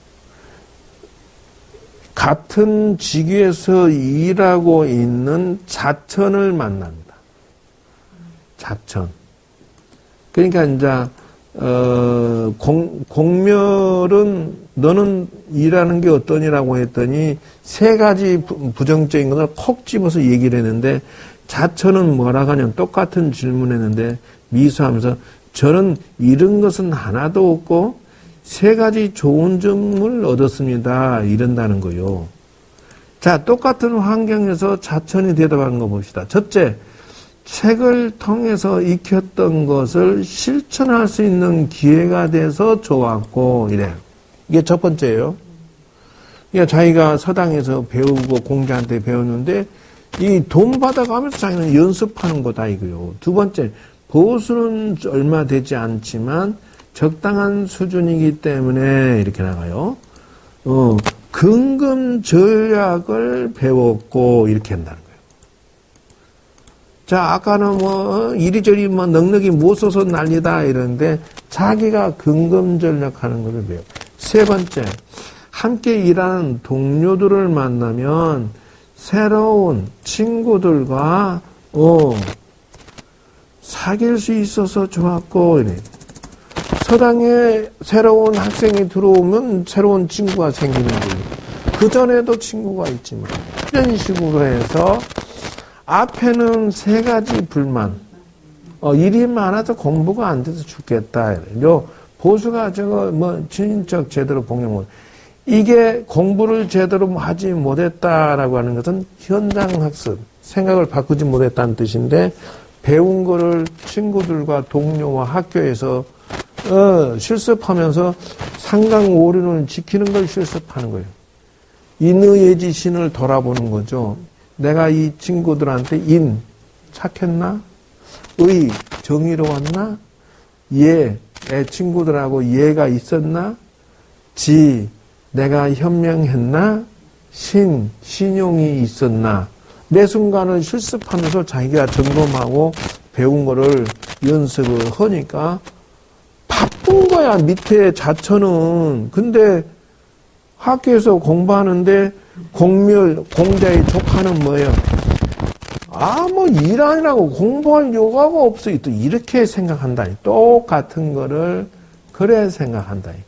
같은 직위에서 일하고 있는 자천을 만납니다. 자천. 그러니까 이제 공멸은 너는 일하는 게 어떠니라고 했더니 3가지 부정적인 것을 콕 집어서 얘기를 했는데 자천은 뭐라고 하냐면 똑같은 질문했는데 미소하면서 저는 잃은 것은 하나도 없고 3가지 좋은 점을 얻었습니다. 이런다는 거요. 자, 똑같은 환경에서 자천이 대답하는 거 봅시다. 첫째, 책을 통해서 익혔던 것을 실천할 수 있는 기회가 돼서 좋았고 이래. 이게 첫 번째예요. 그러니까 자기가 서당에서 배우고 공자한테 배웠는데 이 돈 받아가면서 자기는 연습하는 거다 이거요. 두 번째, 보수는 얼마 되지 않지만 적당한 수준이기 때문에 이렇게 나가요. 근금 전략을 배웠고 이렇게 한다는 거예요. 자, 아까는 이리저리 넉넉히 못 써서 난리다 이러는데 자기가 근금 전략하는 것을 배워. 3번째, 함께 일하는 동료들을 만나면 새로운 친구들과 사귈 수 있어서 좋았고 이래. 서당에 새로운 학생이 들어오면 새로운 친구가 생기는 거예요. 그전에도 친구가 있지만 이런 식으로 해서 앞에는 3가지 불만. 일이 많아서 공부가 안 돼서 죽겠다. 요 보수가 친인척 제대로 봉양 못. 이게 공부를 제대로 하지 못했다라고 하는 것은 현장 학습, 생각을 바꾸지 못했다는 뜻인데 배운 거를 친구들과 동료와 학교에서 실습하면서 상강오륜을 지키는 걸 실습하는 거예요. 인의예지신을 돌아보는 거죠. 내가 이 친구들한테 착했나? 의, 정의로웠나? 내 친구들하고 예가 있었나? 내가 현명했나? 신용이 있었나? 매 순간을 실습하면서 자기가 점검하고 배운 거를 연습을 하니까 바쁜 거야, 밑에 자처는. 근데 학교에서 공부하는데 공자의 조카는 뭐예요? 일 아니라고 공부할 요가가 없어. 또 이렇게 생각한다니. 똑같은 거를 그래 생각한다니.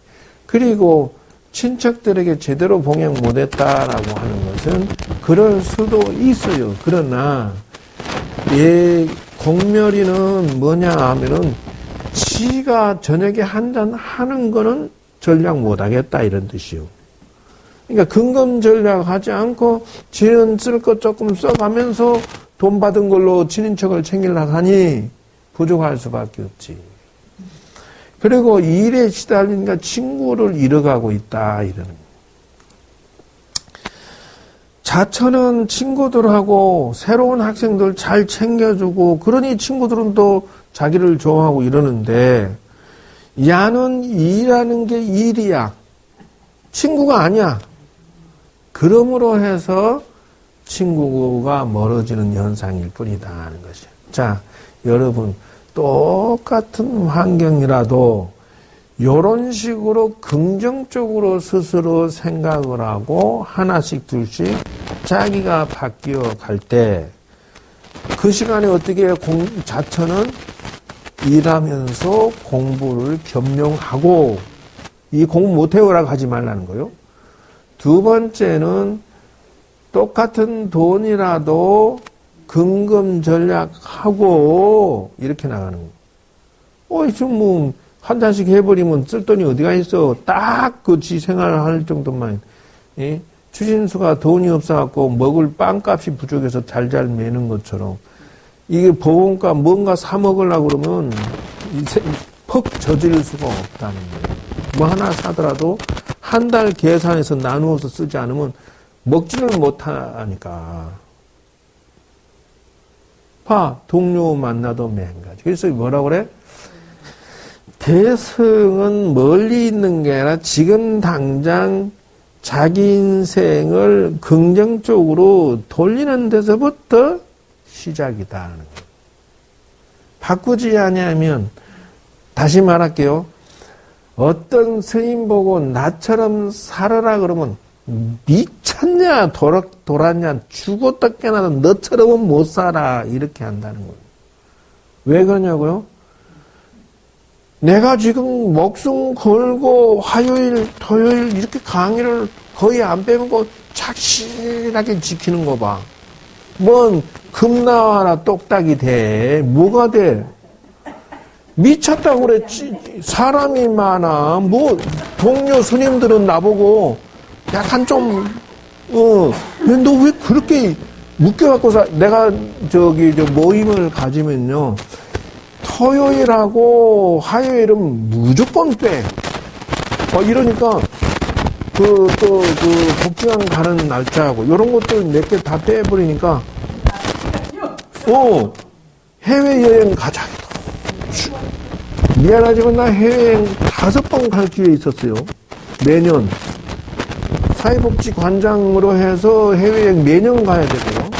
그리고 친척들에게 제대로 봉양 못했다라고 하는 것은 그럴 수도 있어요. 그러나 공멸이는 뭐냐 하면은 지가 저녁에 한잔 하는 거는 전략 못하겠다 이런 뜻이요. 그러니까 근검 전략하지 않고 지는 쓸 것 조금 써가면서 돈 받은 걸로 친인척을 챙기려고 하니 부족할 수밖에 없지. 그리고 일에 시달리니까 친구를 잃어가고 있다 이러는 거예요. 자처는 친구들하고 새로운 학생들 잘 챙겨주고 그러니 친구들은 또 자기를 좋아하고 이러는데 야는 일하는 게 일이야. 친구가 아니야. 그러므로 해서 친구가 멀어지는 현상일 뿐이다 하는 것이에요. 자, 여러분 똑같은 환경이라도 이런 식으로 긍정적으로 스스로 생각을 하고 하나씩 둘씩 자기가 바뀌어 갈 때 그 시간에 어떻게 자처는 일하면서 공부를 겸용하고 이 공부 못해오라고 하지 말라는 거요. 두 번째는 똑같은 돈이라도 근검 전략하고 이렇게 나가는 거. 지금 뭐 한 잔씩 해버리면 쓸 돈이 어디가 있어. 딱 그 지 생활을 할 정도만. 예? 추신수가 돈이 없어갖고 먹을 빵값이 부족해서 잘잘 매는 것처럼 이게 보험가 뭔가 사 먹으려고 그러면 퍽 저질 수가 없다는 거예요. 뭐 하나 사더라도 한 달 계산해서 나누어서 쓰지 않으면 먹지를 못하니까. 동료 만나도 맹가지. 그래서 뭐라 그래? 대승은 멀리 있는 게 아니라 지금 당장 자기 인생을 긍정적으로 돌리는 데서부터 시작이다 하는 거예요. 바꾸지 않으면 다시 말할게요. 어떤 스님 보고 나처럼 살아라 그러면 미쳤냐 돌았냐 죽었다 깨나도 너처럼은 못 살아 이렇게 한다는 거예요. 왜 그러냐고요? 내가 지금 목숨 걸고 화요일 토요일 이렇게 강의를 거의 안 빼먹고 착실하게 지키는 거 봐. 뭔 금나와나 똑딱이 돼. 뭐가 돼? 미쳤다고 그랬지. 사람이 많아. 뭐 동료 스님들은 나보고 약간 좀 너 왜 그렇게 묶여갖고 내가 모임을 가지면요 토요일하고 화요일은 무조건 빼. 이러니까 복지관 가는 날짜하고 이런 것들 몇 개 다 빼버리니까 해외여행 가자. 미안하지만 나 해외여행 5번 갈 기회 있었어요. 매년. 사회복지관장으로 해서 해외여행 매년 가야 되고요.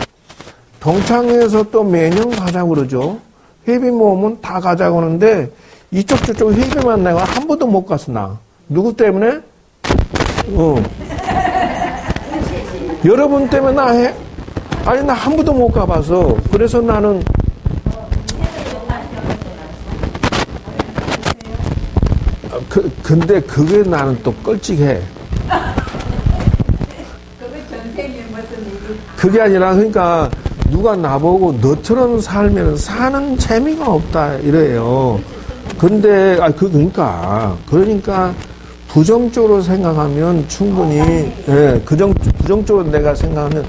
동창회에서 또 매년 가자고 그러죠. 회비 모으면 다 가자고 하는데 이쪽 저쪽 회비만 내가 한 번도 못 갔어 나. 누구 때문에? 여러분 때문에 나 한 번도 못 가봐서. 그래서 나는 근데 그게 나는 또 껄찍해. 그게 아니라 그러니까 누가 나보고 너처럼 살면 사는 재미가 없다 이래요. 근데 그러니까 부정적으로 생각하면 충분히 부정적으로 내가 생각하면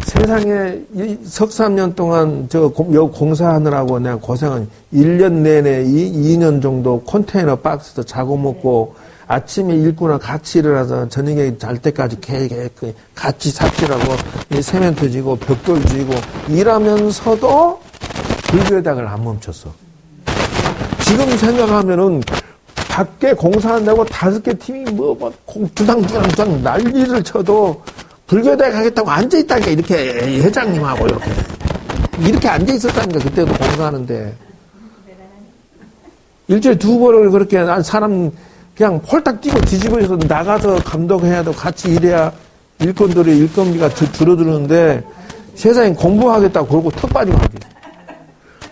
세상에 석 3년 동안 공사하느라고 내가 고생한 1년 내내 2년 정도 컨테이너 박스에서 자고 먹고 아침에 일구나 같이 일어나서 저녁에 잘 때까지 같이 삽질하고 세멘트 지고 벽돌 지고 일하면서도 불교대학을 안 멈췄어. 지금 생각하면은 밖에 공사한다고 5개 팀이 두당두당 난리를 쳐도 불교대학 하겠다고 앉아있다니까 이렇게 회장님하고 이렇게 앉아있었다니까 그때도 공사하는데 일주일에 2번을 그렇게 사람 그냥 폴딱 뛰고 뒤집어져서 나가서 감독해야 도 같이 일해야 일꾼들의 일건비가 줄어드는데 세상에 공부하겠다고 그러고 턱 빠지고 하지.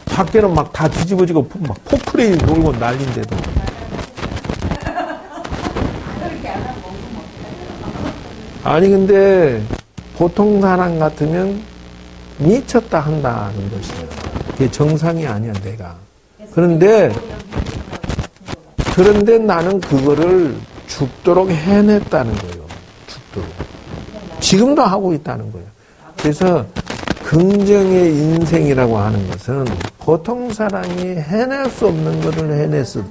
밖에는 막 다 뒤집어지고 막 포크레인 돌고 난리인데도. 아니 근데 보통 사람 같으면 미쳤다 한다는 것이야. 그게 정상이 아니야 내가. 그런데 나는 그거를 죽도록 해냈다는 거예요. 있도록. 지금도 하고 있다는 거예요. 그래서 긍정의 인생이라고 하는 것은 보통 사람이 해낼 수 없는 것을 해낼 때.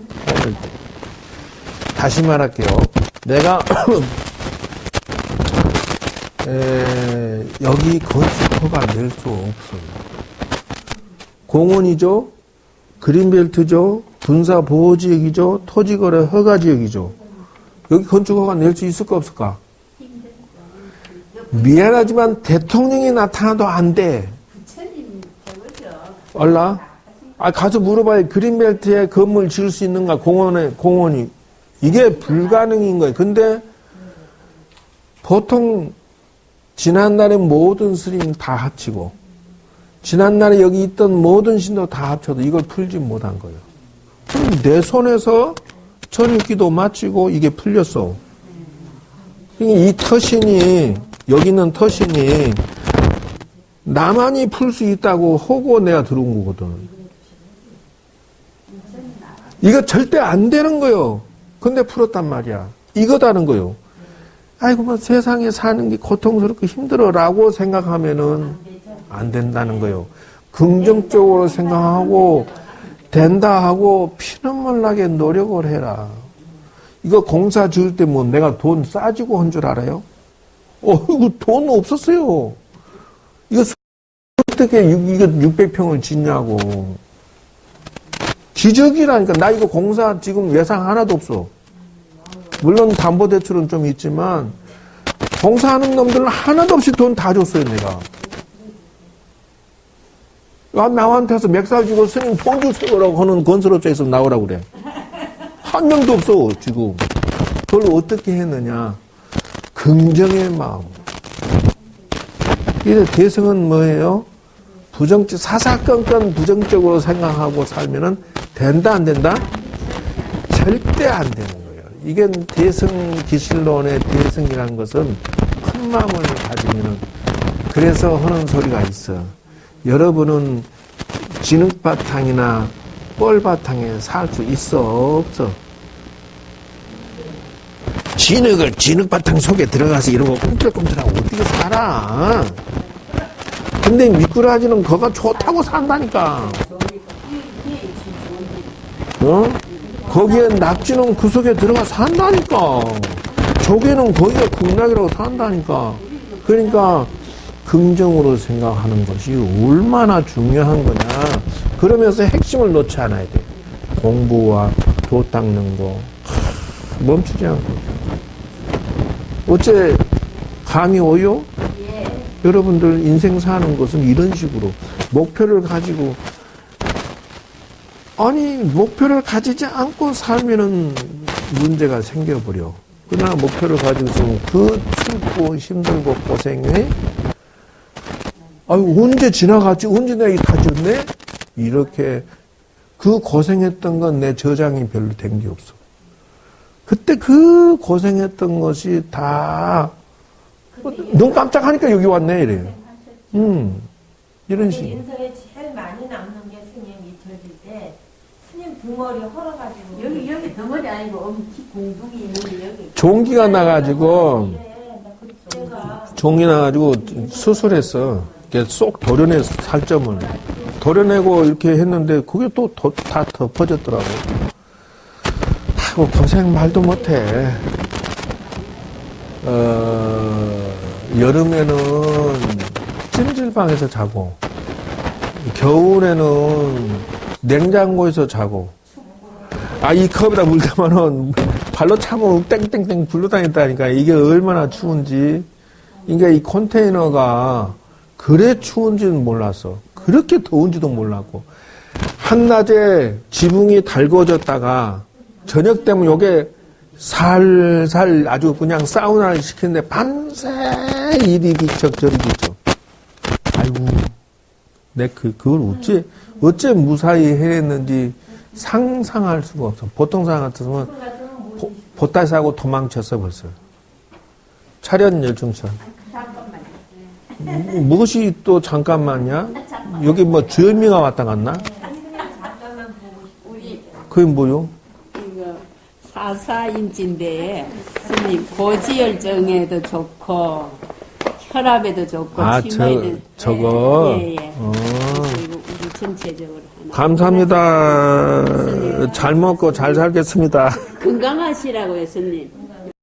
다시 말할게요. 내가 여기 건축허가 낼 수 없어요. 공원이죠. 그린벨트죠. 군사보호지역이죠. 토지거래 허가지역이죠. 여기 건축허가 낼 수 있을까 없을까? 미안하지만 대통령이 나타나도 안 돼. 얼라? 가서 물어봐요. 그린벨트에 건물 지을 수 있는가? 공원이. 이게 불가능인 거예요. 근데 보통 지난날에 모든 스님 다 합치고 지난날에 여기 있던 모든 신도 다 합쳐도 이걸 풀지 못한 거예요. 내 손에서 천일기도 마치고 이게 풀렸어. 이 터신이 여기 있는 터신이 나만이 풀 수 있다고 하고 내가 들어온 거거든. 이거 절대 안 되는 거예요. 근데 풀었단 말이야. 이거다는 거예요. 아이고 뭐 세상에 사는 게 고통스럽고 힘들어라고 생각하면은 안 된다는 거예요. 긍정적으로 생각하고 된다 하고 피눈물 나게 노력을 해라. 이거 공사 지을 때 뭐 내가 돈 싸지고 한 줄 알아요? 이거 돈 없었어요. 이거 어떻게 이거 600평을 짓냐고. 기적이라니까. 나 이거 공사 지금 예상 하나도 없어. 물론 담보대출은 좀 있지만 공사하는 놈들은 하나도 없이 돈 다 줬어요, 내가. 나한테서 맥살 주고 스님 돈 주세요라고 하는 건설업자에서 나오라고 그래. 한 명도 없어, 지금. 그걸 어떻게 했느냐. 긍정의 마음. 그래서 대승은 뭐예요? 사사건건 부정적으로 생각하고 살면은 된다, 안 된다? 절대 안 되는 거예요. 이게 대승 기실론의 대승이라는 것은 큰 마음을 가지면은 그래서 하는 소리가 있어. 여러분은 진흙바탕이나 뻘바탕에 살 수 있어, 없어? 진흙바탕 속에 들어가서 이러고 꿈틀꿈틀하고 어떻게 살아? 근데 미꾸라지는 거가 좋다고 산다니까. 거기에 낙지는 그 속에 들어가 산다니까. 조개는 거기가 극락이라고 산다니까. 그러니까 긍정으로 생각하는 것이 얼마나 중요한 거냐. 그러면서 핵심을 놓지 않아야 돼. 공부와 도 닦는 거 멈추지 않고. 어째 감이 오요? 여러분들 인생 사는 것은 이런 식으로 목표를 가지고 목표를 가지지 않고 살면은 문제가 생겨버려. 그러나 목표를 가지고 있으면 그 춥고 힘들고 고생해? 언제 지나갔지? 언제 내가 다 졌네? 이렇게 그 고생했던 건 내 저장이 별로 된 게 없어. 그때 그 고생했던 것이 다 눈 깜짝하니까 여기 왔네 이래요. 이런 식. 인생에 제일 많이 남는 게 스님 잊혀질 때 스님 등머리 헐어가지고 여기 덩어리 아니고 엄청 공둥이 있는데 여기 종기가 나가지고 종기 나가지고 수술했어. 이렇게 쏙 도려내서 살점을 도려내고 이렇게 했는데 그게 또 다 덮어졌더라고. 아이고 고생 말도 못해. 여름에는 찜질방에서 자고 겨울에는 냉장고에서 자고 이 컵에다 물 담아놓은 발로 차면 땡땡땡 굴러다녔다니까. 이게 얼마나 추운지. 이게 이 컨테이너가 그래 추운지는 몰랐어. 그렇게 더운지도 몰랐고 한낮에 지붕이 달궈졌다가 저녁 되면 요게 살살 아주 그냥 사우나를 시키는데 밤새 이리 기척 저리 기척. 아이고, 그걸 어째 무사히 해냈는지 상상할 수가 없어. 보통 사람 같으면 보따리 싸고 도망쳤어 벌써. 차련 열중천. 무엇이 또 잠깐만이야? 여기 뭐 주현미가 왔다 갔나? 그게 뭐요? 4인치인데 스님 고지혈증에도 좋고 혈압에도 좋고 아, 치매에도 저거? 예. 어. 그리고 우리 전체적으로 하나. 감사합니다. 잘 먹고 잘 살겠습니다. 건강하시라고요, 스님.